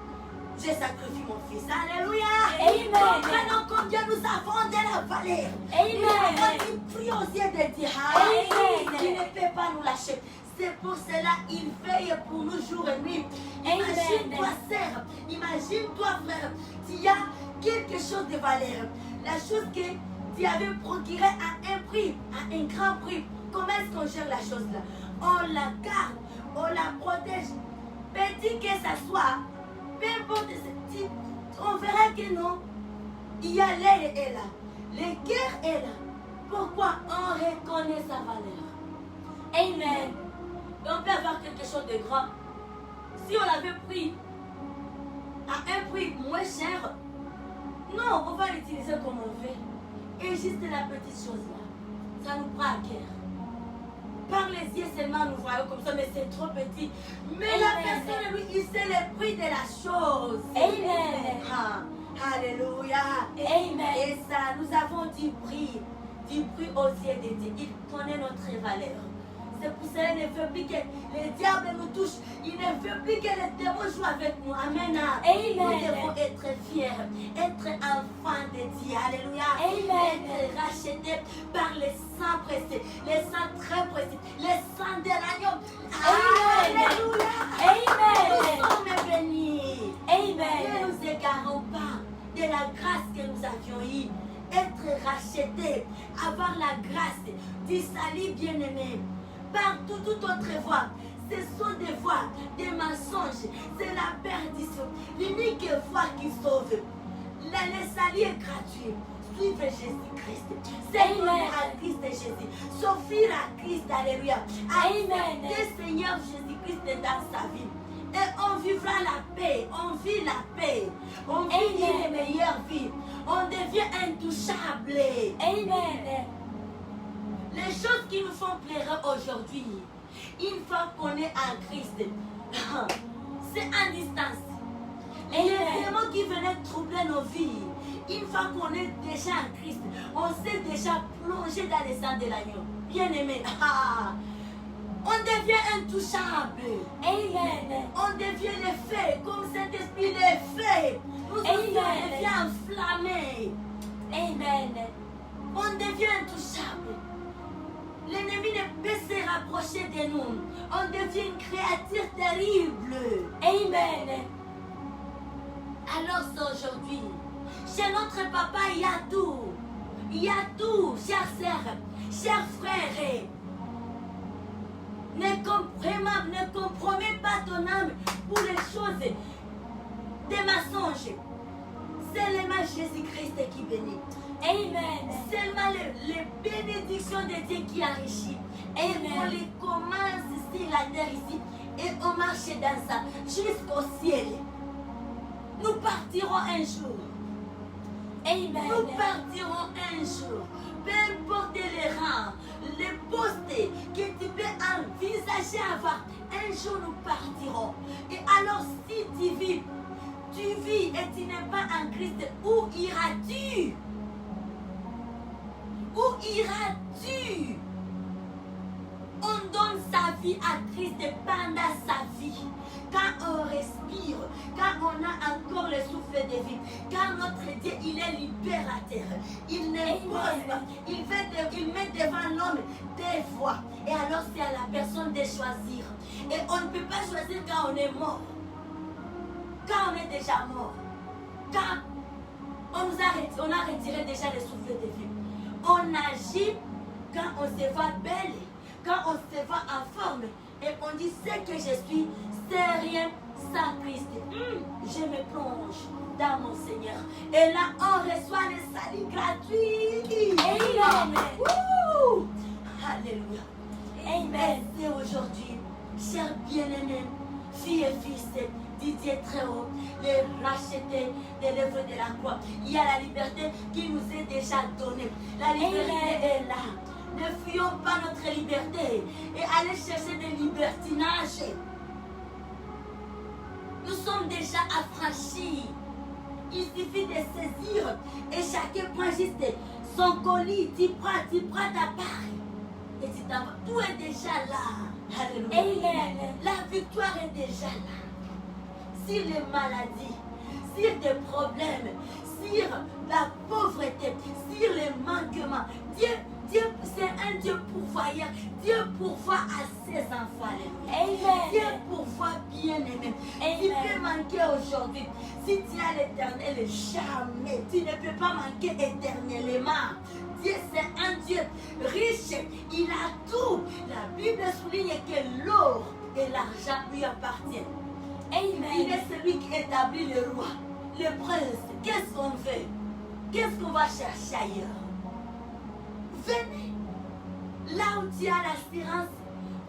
J'ai sacrifié mon fils. Alléluia. Amen. Comprenons combien nous avons de la valeur. Amen. Nous avons du prix aux yeux de Dieu. Amen. Il ne peut pas nous lâcher. C'est pour cela qu'il veille pour nous jour et nuit. Imagine-toi, sœur. Imagine-toi, frère. Tu as quelque chose de valeur. La chose que tu avais procurée à un prix, à un grand prix. Comment est-ce qu'on gère la chose là? On la garde, on la protège. Petit que ça soit, peu importe ce type, on verra que non. Il y a l'air est là. Le cœur est là. Pourquoi on reconnaît sa valeur? Amen. On peut avoir quelque chose de grand. Si on l'avait pris à un prix moins cher, non, on va l'utiliser comme on veut. Et juste la petite chose là, ça nous prend à cœur. Par les yeux seulement nous voyons comme ça, mais c'est trop petit. Mais Amen. la personne, lui, il sait le prix de la chose. Amen. Ah, alléluia. Amen. Et ça, nous avons du prix aux yeux de Dieu. Il connaît notre valeur. C'est pour cela qu'il ne veut plus que le diable nous touche. Il ne veut plus que les démons jouent avec nous. Amen. Amen. Nous devons être fiers, être enfants de Dieu. Alléluia. Amen. Être rachetés par le sang précieux, le sang très précieux, le sang de l'agneau. Amen. Alléluia. Amen. Nous sommes bénis. Amen. Ne nous égarons pas de la grâce que nous avions eue. Être rachetés, avoir la grâce du salut bien-aimé. Partout, toute autre voie, ce sont des voies, des mensonges, c'est la perdition. L'unique voie qui sauve, le salut est gratuit. Suivre Jésus-Christ, s'aimer à Christ et Jésus, s'offrir à Christ, alléluia. Amen. Accepter Seigneur Jésus-Christ dans sa vie. Et on vivra la paix, on vit la paix, on vit les meilleures vies, on devient intouchable. Amen. Les choses qui nous font plaisir aujourd'hui, une fois qu'on est en Christ, c'est en distance. Les éléments qui venaient troubler nos vies, une fois qu'on est déjà en Christ, on s'est déjà plongé dans les sangs de l'agneau. Bien aimé, on devient intouchable. Amen. On devient les feux, comme Saint-Esprit les feux. Nous aussi, on devient enflammés. Amen. On devient intouchable. L'ennemi ne peut se rapprocher de nous. On devient une créature terrible. Amen. Alors c'est aujourd'hui. Chez notre papa, il y a tout. Il y a tout, chers sœurs, chers frères. Ne compromets pas ton âme pour les choses des mensonges. Seulement Jésus-Christ qui bénit. Amen. Seulement les bénédictions de Dieu qui enrichit. Et on les commence ici, la terre ici. Et on marche dans ça jusqu'au ciel. Nous partirons un jour. Amen. Nous partirons un jour. Peu importe les rangs, les postes que tu peux envisager avoir. Un jour nous partirons. Et alors si tu vis et tu n'es pas en Christ, où iras-tu? Où iras-tu? On donne sa vie à Christ pendant sa vie. Quand on respire, quand on a encore le souffle de vie, quand notre Dieu, il est libérateur, il n'impose pas, il met devant l'homme des voies. Et alors c'est à la personne de choisir. Et on ne peut pas choisir quand on est mort. Quand on est déjà mort. Quand on a retiré déjà le souffle de vie. On agit quand on se voit belle, quand on se voit en forme. Et on dit ce que je suis, c'est rien sans Christ. Je me plonge dans mon Seigneur. Et là, on reçoit le salut gratuit. Amen. Wouh! Alléluia. Amen. Et c'est aujourd'hui, chers bien-aimés, filles et fils, du Dieu très haut, les rachetés des lèvres de la croix. Il y a la liberté qui nous est déjà donnée. La liberté est là. Ne fuyons pas notre liberté et allez chercher des libertinages. Nous sommes déjà affranchis. Il suffit de saisir et chacun prend juste son colis. Tu prends ta part. Et tu t'en vas. Tout est déjà là. Alléluia. Amen. La victoire est déjà là. Sur les maladies, sur des problèmes, sur la pauvreté, sur les manquements. Dieu, c'est un Dieu pourvoyeur. Dieu pourvoit à ses enfants. Amen. Dieu pourvoit bien aimé. Tu peux manquer aujourd'hui. Si tu as l'éternel, jamais. Tu ne peux pas manquer éternellement. Dieu, c'est un Dieu riche. Il a tout. La Bible souligne que l'or et l'argent lui appartiennent. Amen. Il est celui qui établit le roi, le prince. Qu'est-ce qu'on fait? Qu'est-ce qu'on va chercher ailleurs? Venez. Là où tu as l'assurance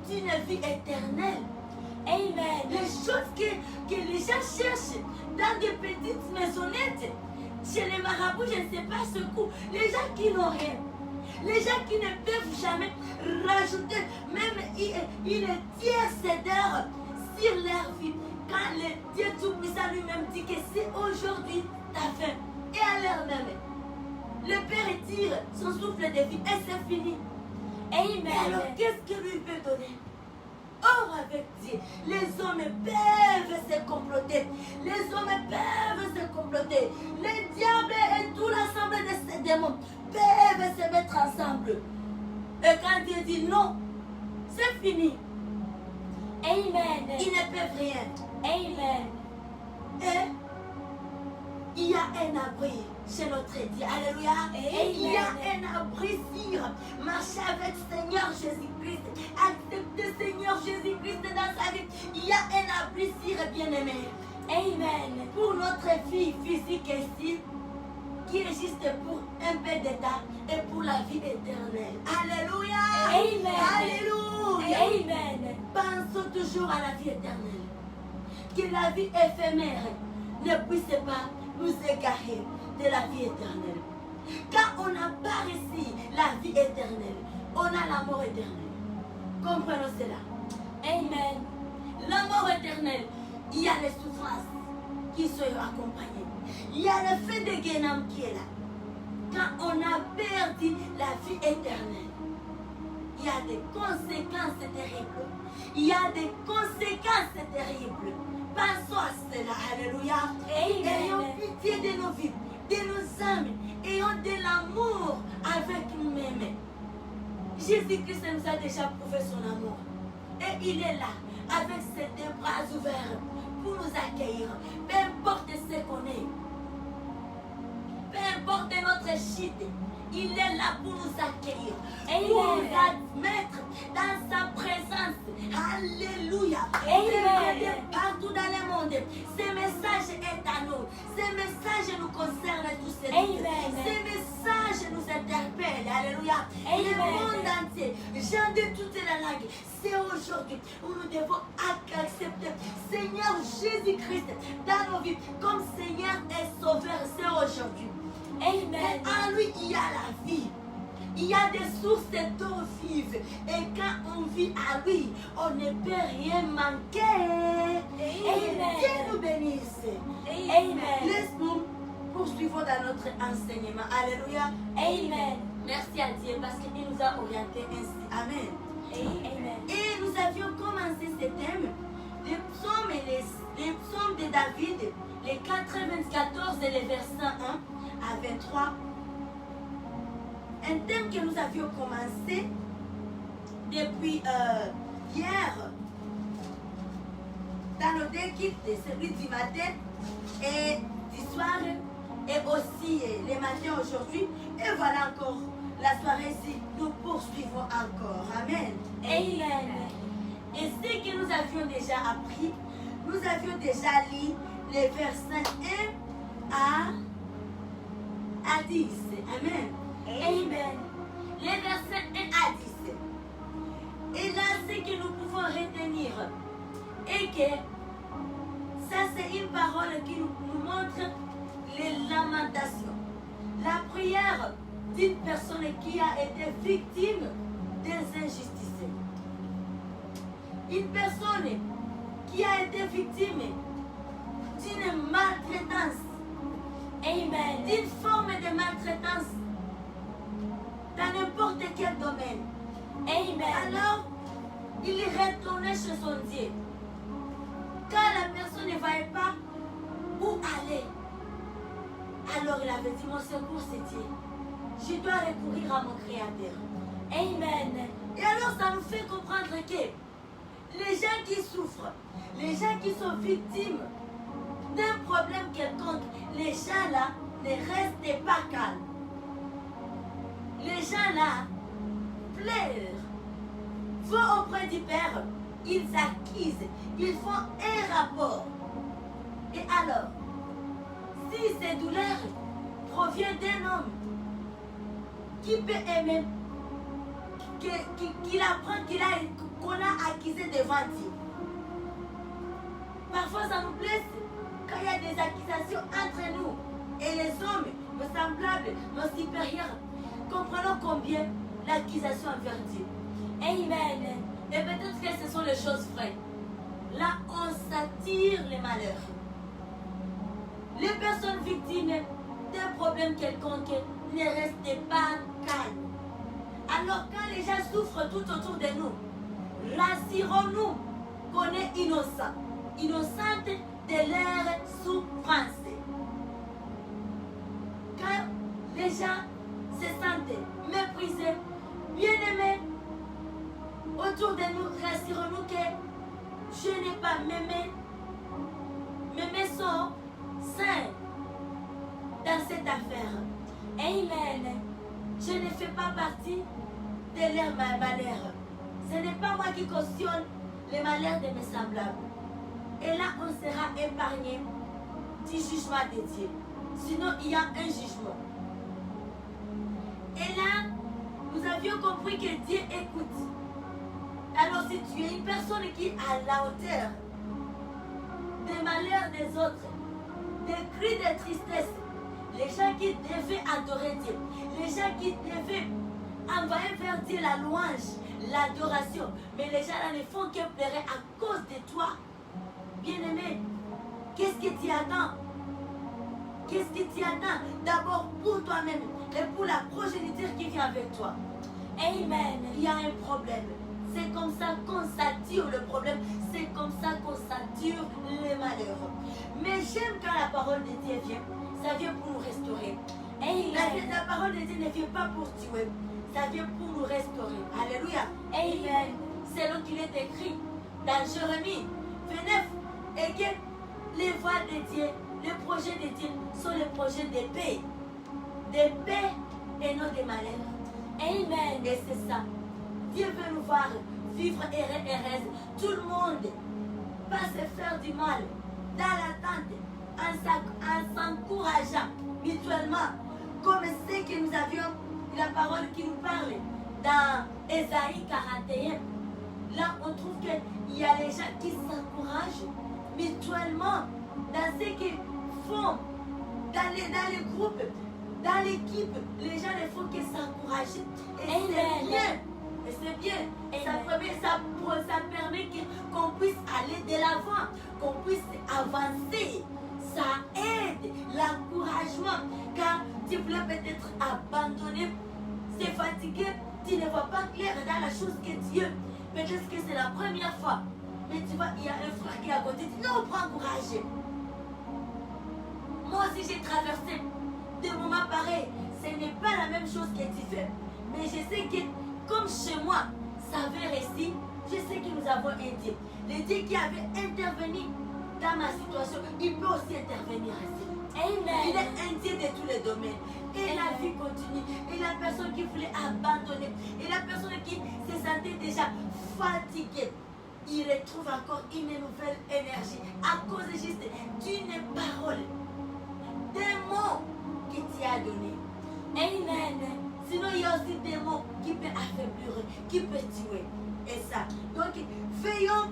d'une vie éternelle. Amen. Les choses que les gens cherchent dans des petites maisonnettes, chez les marabouts, je ne sais pas ce coup. Les gens qui n'ont rien. Les gens qui ne peuvent jamais rajouter même une tierce d'heure sur leur vie. Quand le Dieu Tout-Puissant lui-même dit que c'est aujourd'hui ta fin. Et à l'heure même, le Père tire son souffle de vie et c'est fini. Amen. Alors qu'est-ce que lui peut donner? Or avec Dieu, les hommes peuvent se comploter. Les hommes peuvent se comploter. Les diables et tout l'ensemble de ces démons peuvent se mettre ensemble. Et quand Dieu dit non, c'est fini. Amen. Ils ne peuvent rien. Amen. Et il y a un abri chez notre Dieu. Alléluia. Amen. Il y a un abri sur marcher avec Seigneur Jésus-Christ. Accepter Seigneur Jésus-Christ dans sa vie. Il y a un abri sur bien-aimé. Amen. Pour notre vie physique ici, qui est juste pour un peu d'état et pour la vie éternelle. Alléluia. Amen. Alléluia. Amen. Pensons toujours à la vie éternelle. Que la vie éphémère ne puisse pas nous égarer de la vie éternelle. Quand on n'a pas réussi la vie éternelle, on a la mort éternelle. Comprenons cela. Amen. La mort éternelle, il y a les souffrances qui sont accompagnées. Il y a le fait de Guénam qui est là. Quand on a perdu la vie éternelle, il y a des conséquences terribles. Il y a des conséquences terribles. Pensons à cela. Alléluia. Amen. Ayons pitié de nos vies, de nos âmes. Ayons de l'amour avec nous-mêmes. Jésus-Christ nous a déjà prouvé son amour. Et il est là, avec ses deux bras ouverts, pour nous accueillir. Peu importe ce qu'on est. Peu importe notre chute. Il est là pour nous accueillir. Amen. Pour nous admettre dans sa présence. Alléluia. Amen. Et partout dans le monde. Ce message est à nous. Ce message nous concerne tous et toutes. Amen. Ce message nous interpelle. Alléluia. Amen. Le monde entier, gens de toutes les langues, c'est aujourd'hui où nous devons accepter Seigneur Jésus-Christ dans nos vies comme Seigneur et Sauveur. C'est aujourd'hui. Amen. Et en lui, il y a la vie. Il y a des sources d'eau vive. Et quand on vit à lui, on ne peut rien manquer. Et Dieu nous bénisse. Amen. Laisse-nous poursuivre dans notre enseignement. Alléluia. Amen. Merci à Dieu parce qu'il nous a orientés ainsi. Amen. Amen. Et nous avions commencé ce thème, les psaumes de David, les 94 et les versets 1 à 23. Un thème que nous avions commencé depuis hier dans nos deux guides, celui du matin et du soir, et aussi les matins aujourd'hui. Et voilà encore la soirée ici, nous poursuivons encore. Amen. Amen. Et ce que nous avions déjà appris, nous avions déjà lu les versets 1 à 10. Amen. Amen. Les versets 1 à 10. Et là, ce que nous pouvons retenir est que Ça, c'est une parole qui nous montre les lamentations. La prière d'une personne qui a été victime des injustices. Une personne qui a été victime d'une maltraitance. Amen. D'une forme de maltraitance dans n'importe quel domaine. Amen. Alors, il retournait chez son Dieu. Quand la personne ne voyait pas où aller, alors il avait dit, mon secours c'est Dieu. Je dois recourir à mon Créateur. Amen. Et alors ça nous fait comprendre que les gens qui souffrent, les gens qui sont victimes d'un problème quelconque, les gens là ne restent pas calmes. Les gens là pleurent, vont auprès du Père, ils accusent, ils font un rapport. Et alors, si ces douleurs proviennent d'un homme qui peut aimer, qu'il apprend qu'on a accusé devant Dieu. Parfois ça nous blesse quand il y a des accusations entre nous et les hommes, nos semblables, nos supérieurs. Comprenons combien l'accusation envers Dieu. Amen. Et peut-être que ce sont les choses vraies. Là, on s'attire les malheurs. Les personnes victimes d'un problème quelconque ne restent pas calmes. Alors quand les gens souffrent tout autour de nous, rassurons-nous qu'on est innocents, innocentes de leur souffrance. Quand les gens se sentent méprisés, bien-aimés, autour de nous, rassurons-nous que je n'ai pas mes sont saints dans cette affaire. Amen. Je ne fais pas partie de leur malheur. Ce n'est pas moi qui cautionne les malheurs de mes semblables. Et là, on sera épargné du jugement de Dieu. Sinon, il y a un jugement. Et là, nous avions compris que Dieu écoute. Alors, si tu es une personne qui est à la hauteur des malheurs des autres, des cris de tristesse, les gens qui devaient adorer Dieu, les gens qui devaient envoyer vers Dieu la louange, l'adoration, mais les gens là ne font que pleurer à cause de toi. Bien-aimé, qu'est-ce que tu attends? Qu'est-ce que tu attends? D'abord pour toi-même et pour la progéniture qui vient avec toi. Amen. Il y a un problème. C'est comme ça qu'on s'attire le problème. C'est comme ça qu'on s'attire les malheurs. Mais j'aime quand la parole de Dieu vient. Ça vient pour nous restaurer. Amen. La parole de Dieu ne vient pas pour tuer. Ça vient pour nous restaurer. Alléluia. Amen. Selon qu'il est écrit dans Jérémie 29, et que les voies de Dieu, les projets de Dieu sont les projets de paix. De paix et non de malheur. Amen. Et c'est ça. Dieu veut nous voir vivre heureux et heureuse. Tout le monde va se faire du mal dans l'attente, en s'encourageant mutuellement, comme ce que nous avions, la parole qui nous parle dans Ésaïe 41. Là, on trouve qu'il y a les gens qui s'encouragent mutuellement dans ce qu'ils font, dans les groupes, dans l'équipe. Les gens ne font que s'encourager. Et c'est bien. Et c'est bien. Ça permet qu'on puisse aller de l'avant, qu'on puisse avancer. Ça aide l'encouragement. Car tu voulais peut-être abandonner, c'est fatigué, tu ne vois pas clair dans la chose que Dieu. Peut-être que c'est la première fois. Mais tu vois, il y a un frère qui est à côté. Tu dis non, prends courage. Moi aussi, j'ai traversé des moments pareils. Ce n'est pas la même chose que tu fais. Mais je sais que, comme chez moi, ça avait réussi. Je sais que nous avons un Dieu. Le Dieu qui avait intervenu dans ma situation, il peut aussi intervenir ici. Amen. Il est un Dieu de tous les domaines. Et la vie continue. Et la personne qui voulait abandonner, et la personne qui se sentait déjà fatiguée, il retrouve encore une nouvelle énergie à cause juste d'une parole, d'un mot que tu as donné. Amen. Sinon, il y a aussi des mots qui peuvent affaiblir, qui peuvent tuer. Et ça. Donc, veillons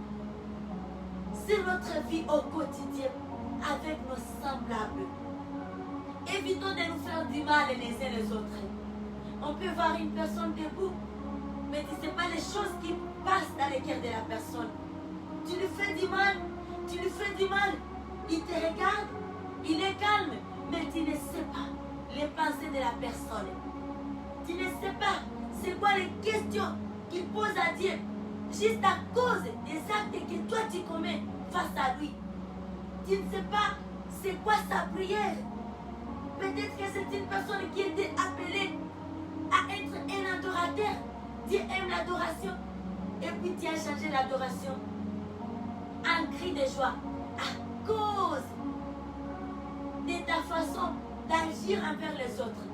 sur notre vie au quotidien avec nos semblables. Évitons de nous faire du mal les uns les autres. On peut voir une personne debout, mais tu ne sais pas les choses qui passent dans le cœur de la personne. Tu lui fais du mal, il te regarde, il est calme, mais tu ne sais pas les pensées de la personne. Tu ne sais pas c'est quoi les questions qu'il pose à Dieu, juste à cause des actes que toi tu commets face à lui. Tu ne sais pas c'est quoi sa prière. Peut-être que c'est une personne qui était appelée à être un adorateur. Dieu aime l'adoration. Et puis tu as changé l'adoration en cri de joie à cause de ta façon d'agir envers les autres.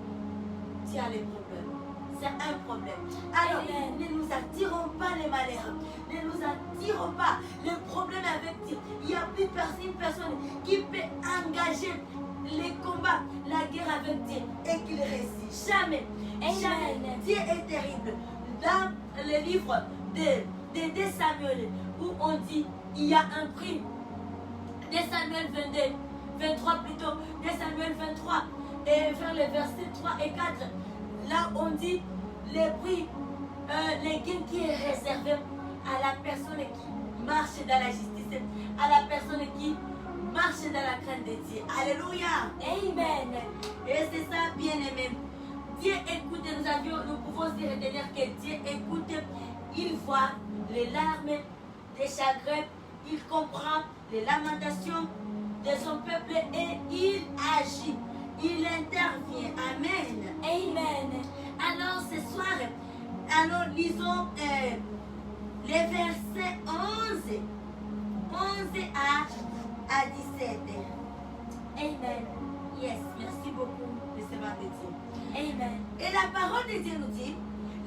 Tu as les problèmes. C'est un problème. Alors, ne nous attirons pas les malheurs. Ne nous attirons pas les problèmes avec Dieu. Il n'y a plus une personne qui peut engager les combats, la guerre avec Dieu et qu'il réussit. Jamais. Jamais. Dieu est terrible. Dans le livre de 2 Samuel, où on dit il y a un prix. 2 Samuel 23 plutôt. 2 Samuel 23 et vers les versets 3 et 4. Là on dit le prix, le gain qui est réservé à la personne qui marche dans la justice, à la personne qui marche dans la crainte de Dieu. Alléluia. Amen. Et c'est ça, bien aimé. Dieu écoute, nous pouvons se retenir que Dieu écoute, il voit les larmes, les chagrins, il comprend les lamentations de son peuple et il agit, il intervient. Amen. Amen. Alors ce soir, alors lisons les versets 11 à 17. Amen. Yes, merci beaucoup, le Seigneur de Dieu. Amen. Et la parole de Dieu nous dit,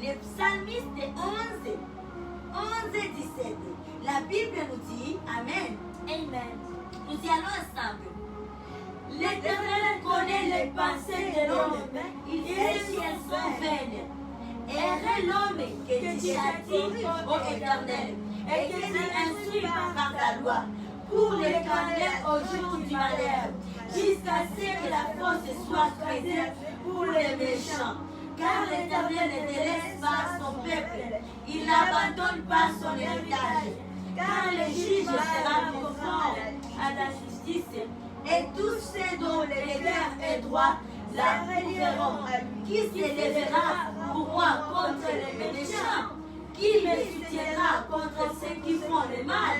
les psalmistes 11 et 17. La Bible nous dit, Amen. Amen. Nous y allons ensemble. L'Éternel connaît les pensées de l'homme. Il sait si elles sont vaines. Errait l'homme que tu châties, ô Éternel, et que tu instruis par ta loi, pour l'éternel au jour du malheur, jusqu'à ce que la force soit creusée pour les méchants. Car l'Éternel ne délaisse pas son peuple, il n'abandonne pas son héritage. Car le juge sera conforme à la justice, et tous ceux dont le cœur est droit l'approuveront. Qui se lèvera pour moi contre les méchants? Qui me soutiendra contre ceux qui font le mal?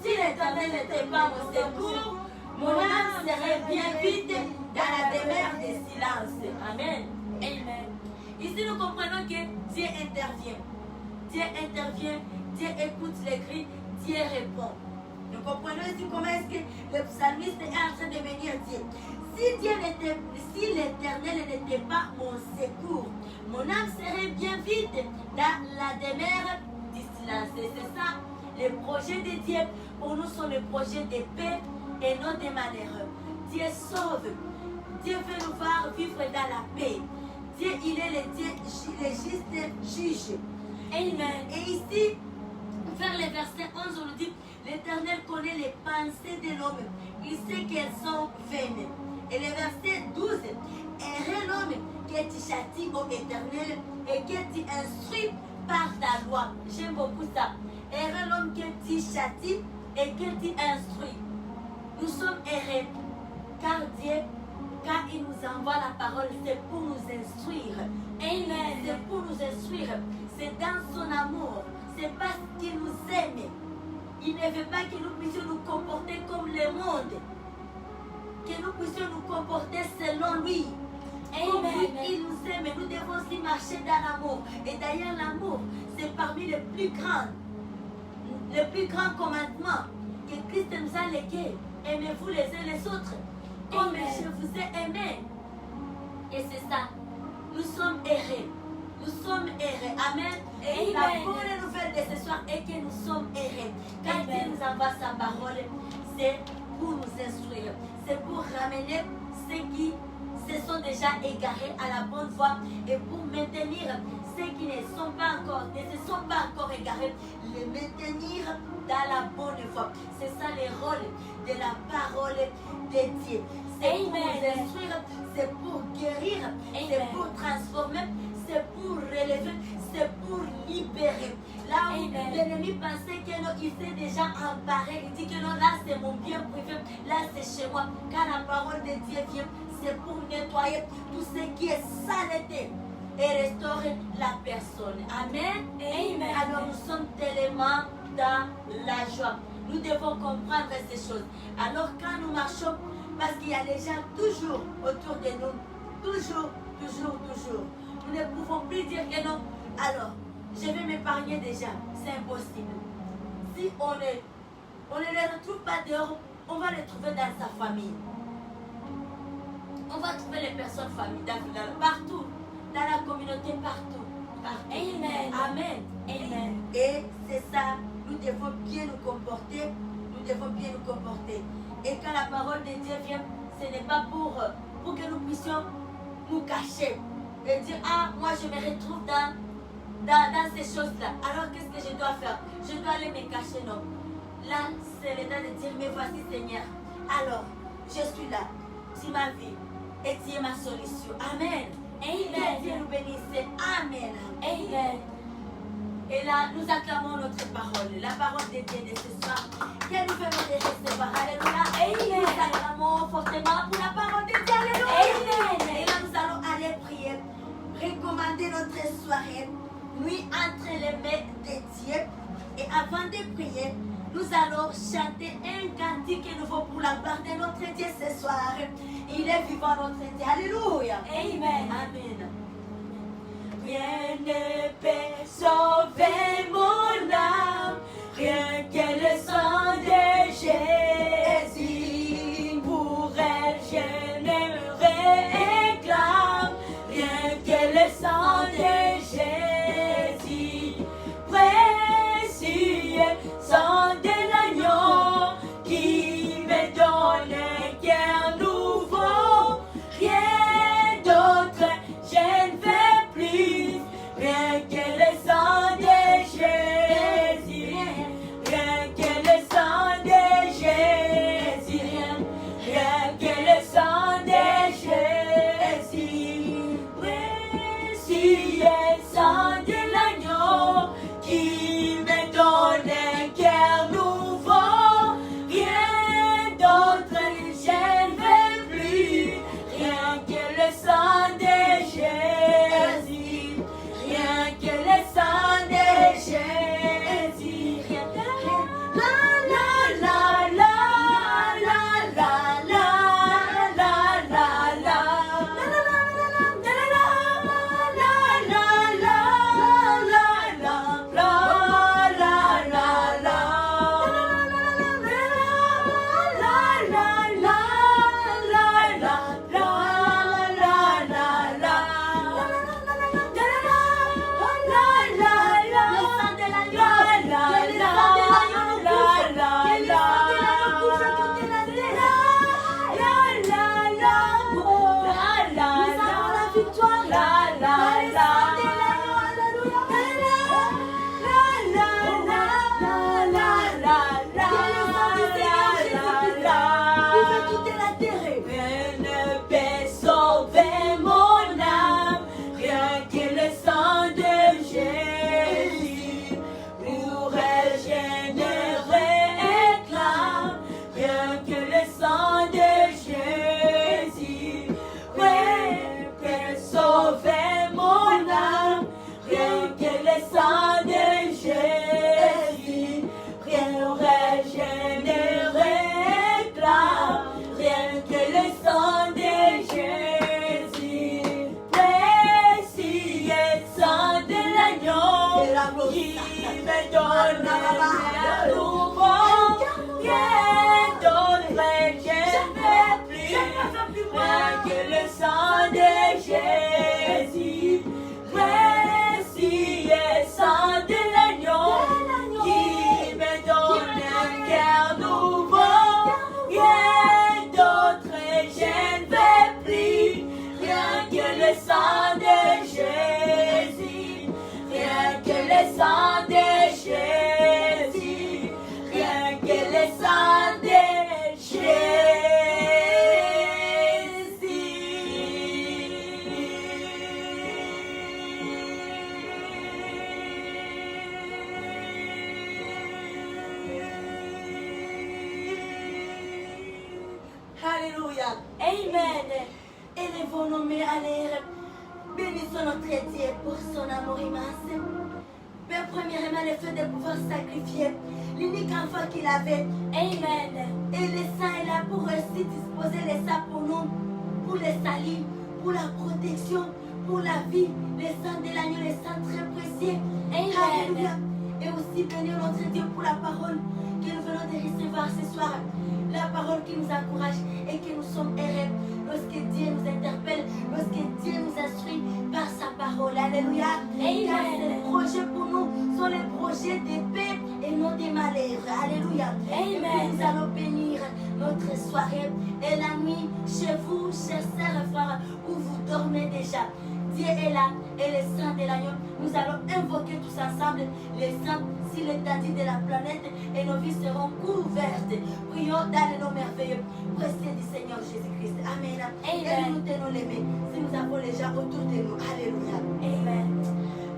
Si l'Éternel n'était pas mon secours, mon âme serait bien vite dans la demeure de silence. Amen. Amen. Ici, nous comprenons que Dieu intervient. Dieu intervient, Dieu écoute les cris, Dieu répond. Nous comprenons ici comment est-ce que le psalmiste est en train de venir dire, si l'Éternel n'était pas mon secours, mon âme serait bien vite dans la demeure du silence. Et c'est ça, les projets de Dieu pour nous sont les projets de paix et non des malheureux. Dieu sauve. Dieu veut nous voir vivre dans la paix. Dieu, il est le Dieu, le juste juge. Amen. Et ici, vers le verset 11, on nous dit, l'Éternel connaît les pensées de l'homme. Il sait qu'elles sont vaines. Et le verset 12, errait l'homme que tu châties au Éternel et que tu instruis par ta loi. J'aime beaucoup ça. Errait l'homme que tu châties et que tu instruis. Nous sommes errés, car Dieu, quand il nous envoie la parole, c'est pour nous instruire. Amen. C'est pour nous instruire. C'est dans son amour. C'est parce qu'il nous aime. Il ne veut pas que nous puissions nous comporter comme le monde. Que nous puissions nous comporter selon lui. Amen. Il nous aime. Nous devons aussi marcher dans l'amour. Et d'ailleurs, l'amour, c'est parmi les plus grands commandements que Christ nous a légués. Aimez-vous les uns les autres comme je vous ai aimé. Et c'est ça. Nous sommes errés. Nous sommes errés. Amen. Et la bonne nouvelle de ce soir est que nous sommes errés. Quand Dieu nous envoie sa parole, c'est pour nous instruire. C'est pour ramener ceux qui se sont déjà égarés à la bonne voie et pour maintenir ceux qui ne se sont pas encore égarés, les maintenir dans la bonne voie. C'est ça le rôle de la parole de Dieu. C'est pour nous instruire, c'est pour guérir, c'est pour transformer, c'est pour relever, c'est pour libérer. Là où l'ennemi pensait que non, il s'est déjà emparé, il dit que non, là c'est mon bien privé, là c'est chez moi. Quand la parole de Dieu vient, c'est pour nettoyer tout ce qui est saleté et restaurer la personne. Amen. Amen. Alors nous sommes tellement dans la joie. Nous devons comprendre ces choses. Alors quand nous marchons, parce qu'il y a des gens toujours autour de nous, toujours. Nous ne pouvons plus dire que non. Alors, je vais m'épargner des gens. C'est impossible. Si on ne les retrouve pas dehors, on va les trouver dans sa famille. On va trouver les personnes familiales partout, dans la communauté, partout. Amen. Amen. Amen. Et c'est ça, nous devons bien nous comporter. Et quand la parole de Dieu vient, ce n'est pas pour que nous puissions nous cacher et dire, ah, moi je me retrouve dans ces choses-là. Alors qu'est-ce que je dois faire? Je dois aller me cacher, non. Là, c'est le temps de dire, mais voici Seigneur. Alors, je suis là. Tu m'as vu et tu es ma solution. Amen. Amen. Que Dieu nous bénisse. Amen. Amen. Et là, nous acclamons notre parole, la parole de Dieu de ce soir. Que nous venons de recevoir. Alléluia. Amen. Nous acclamons fortement pour la parole de Dieu. Alléluia. Amen. Et là, nous allons aller prier, recommander notre soirée, nuit entre les mains de Dieu. Et avant de prier, nous allons chanter un cantique nouveau pour la gloire de notre Dieu ce soir. Il est vivant, notre Dieu. Alléluia. Amen. Amen. Rien ne peut sauver mon âme, rien que le sang de Jésus. Pour elle, je ne réclame, rien que le sang de Jésus. Précieux sang de l'agneau qui me donne un cœur nouveau. Rien d'autre, je ne veux plus, rien que le sang de Jésus. Alléluia. Amen. Élevons nos mains à l'air. Bénissons notre Dieu pour son amour immense. Père, premièrement, le fait de pouvoir sacrifier l'unique enfant qu'il avait. Amen. Et le sang est là pour aussi disposer le sang pour nous, pour le salut, pour la protection, pour la vie. Le sang de l'agneau, le sang très précieux. Amen. Alléluia. Et aussi bénir notre Dieu pour la parole que nous venons de recevoir ce soir. La parole qui nous encourage et que nous sommes heureux lorsque Dieu nous interpelle, lorsque Dieu nous instruit par sa parole. Alléluia. Amen. Car ces projets pour nous sont les projets de paix et non des malheurs. Alléluia. Amen. Et nous allons bénir notre soirée et la nuit chez vous, chers sœurs et frères, où vous dormez déjà. Dieu est là et le sang de l'agneau. Nous allons invoquer tous ensemble le sang sur l'étendue de la planète et nos vies seront couvertes. Prions dans le nom merveilleux, précieux du Seigneur Jésus-Christ. Amen. Amen. Et nous tenons les mains si nous avons les gens autour de nous. Alléluia. Amen.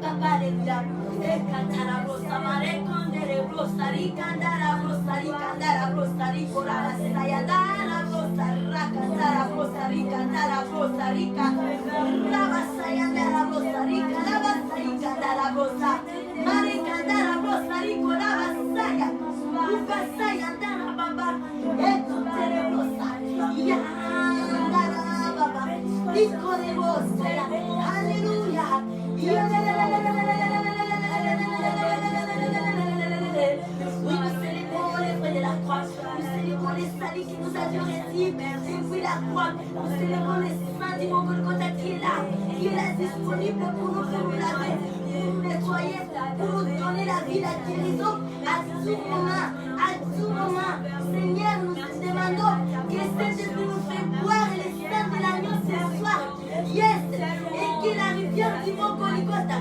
Papa, alléluia. Ekatara rosa, mare kondere rosa, rikandara rosa, rikandara rosa, rikorara sayadara rosa, rakandara rosa, rikandara rosa, rika, rabasayandara rosa, rika, rabasayandara rosa, mare kandara rosa, rikorara saya, rubasayandara baba, ekutere rosa, yandara baba, rikore rosa, alléluia. Oui, nous célébrons les frais de la croix. Nous célébrons les salis qui nous avions reçus depuis la croix. Nous célébrons les sang du bon Golgotha qui est là disponible pour nous laver, pour nous nettoyer, pour nous donner la vie, la guérison à tout moment. Seigneur, nous te demandons que Saint-Esprit nous fait boire le sang de l'agneau ce soir. Yes, et que la rivière du mont Golgotha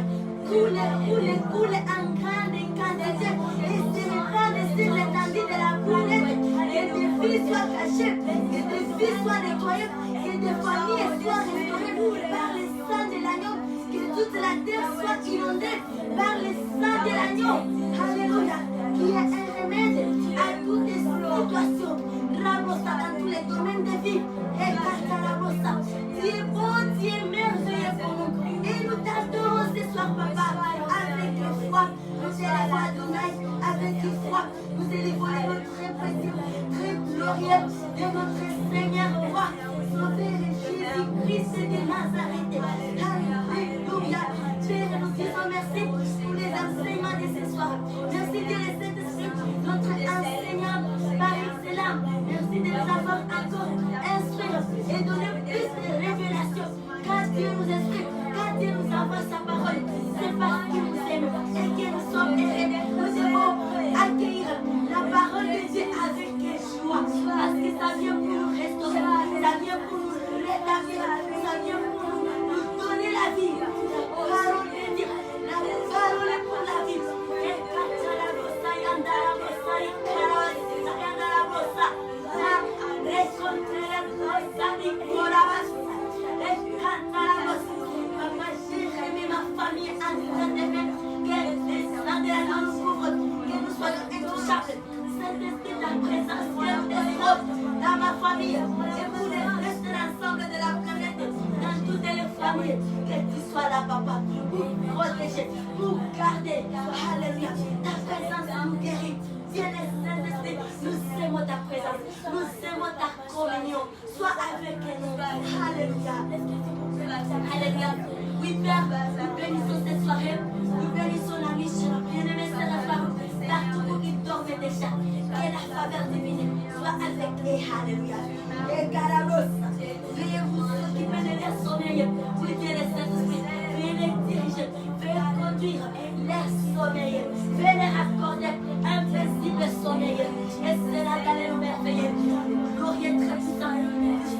coule en grande quantité et se répande sur l'étendue de la planète. Que tes vies soient cachées, que tes vies soient nettoyées, que tes familles soient restaurées par le sang de l'agneau, que toute la terre soit inondée par le sang de l'agneau. Alléluia, qui est un remède à toutes les situations. Rabosa dans tous les domaines de vie. Et Katarabosa. Dieu bon, Dieu merveilleux pour nous. Et nous t'adorons ce soir, papa, avec foi. Nous élevons Adonai avec foi. Nous élevons notre très précieux, très glorieux de notre Seigneur roi, Sauveur Jésus-Christ de Nazareth. Alléluia. Père, nous disons merci pour les enseignements de ce soir. Merci de le Saint-Esprit, notre enseignant par excellence. Merci de nous avoir encore instruire et donner plus de révélations. Quand Dieu nous instruit, quand Dieu nous envoie sa parole, c'est parce qu'il nous aime et que nous sommes heureux. Nous devons accueillir la parole de Dieu avec joie, parce que ça vient pour nous restaurer, ça vient pour nous rétablir, ça vient pour nous donner la vie. Parole de Dieu, la parole est pour la vie. Papa, j'ai remis ma famille entre tes mains. Que les sang de la nous couvre, que nous soyons intouchables. Saint-Esprit, ta présence, que nous développe dans ma famille et pour le reste de l'ensemble de la planète, dans toutes les familles. Que tu sois là, papa, pour protéger, pour garder. Alléluia. Ta présence nous guérit. Viens le Saint-Esprit, nous aimons ta présence, nous aimons ta communion. Sois avec nous. Alléluia. Alléluia. Oui, Père, nous bénissons cette soirée, nous bénissons la nuit, chère bien-aimée, c'est la femme, partout où ils dorment déjà. Que la faveur divine soit avec eux. Alléluia. Et Caralos, veuillez vous occuper de leur sommeil. Oui, Dieu le Saint-Esprit, veuillez les diriger, veuillez conduire leur sommeil, veuillez leur accorder un paisible sommeil. Et c'est là dans les merveilleux, glorieux très puissant du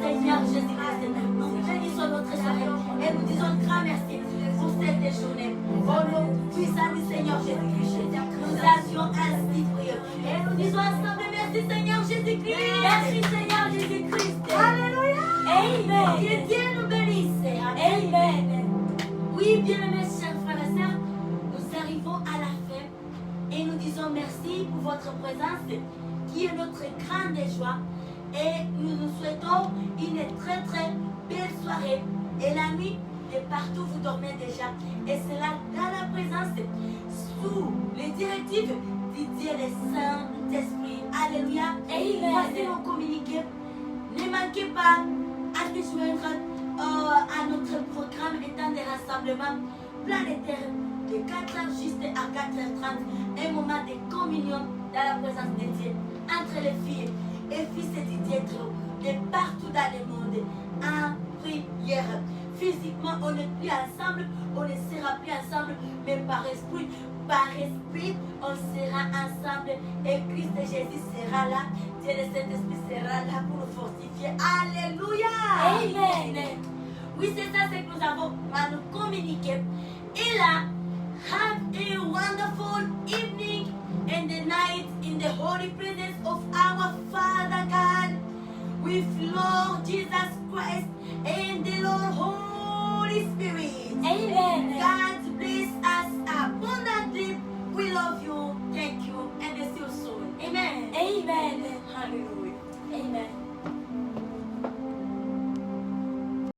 Seigneur Jésus-Christ. Nous bénissons notre soirée et nous disons grand merci pour cette journée. Au nom puissant du Seigneur Jésus-Christ, nous avions ainsi prié. Et nous disons ensemble merci Seigneur Jésus-Christ. Merci Seigneur Jésus-Christ. Alléluia. Amen. Que Dieu nous bénisse. Amen. Oui, bien-aimés, chers frères et sœurs, nous arrivons à la fin et nous disons merci pour votre présence qui est notre grande joie. Et nous nous souhaitons une très très belle soirée. Et la nuit, de partout vous dormez déjà. Et c'est là, dans la présence, sous les directives du Dieu le Saint-Esprit. Alléluia. Amen. Voici mon communiqué. Ne manquez pas à nous joindre à notre programme étant des rassemblements planétaires de 4h juste à 4h30. Un moment de communion dans la présence de Dieu entre les filles et fils de Dieu de partout dans le monde en prière. Physiquement, on n'est plus ensemble, on ne sera plus ensemble, mais par esprit, on sera ensemble et Christ Jésus sera là. Dieu le Saint-Esprit sera là pour nous fortifier. Alléluia. Amen. Oui, c'est ça ce que nous avons à nous communiquer. Et là, have a wonderful evening and the night in the holy presence of our Father God with Lord Jesus Christ and the Lord Holy Spirit. Amen. God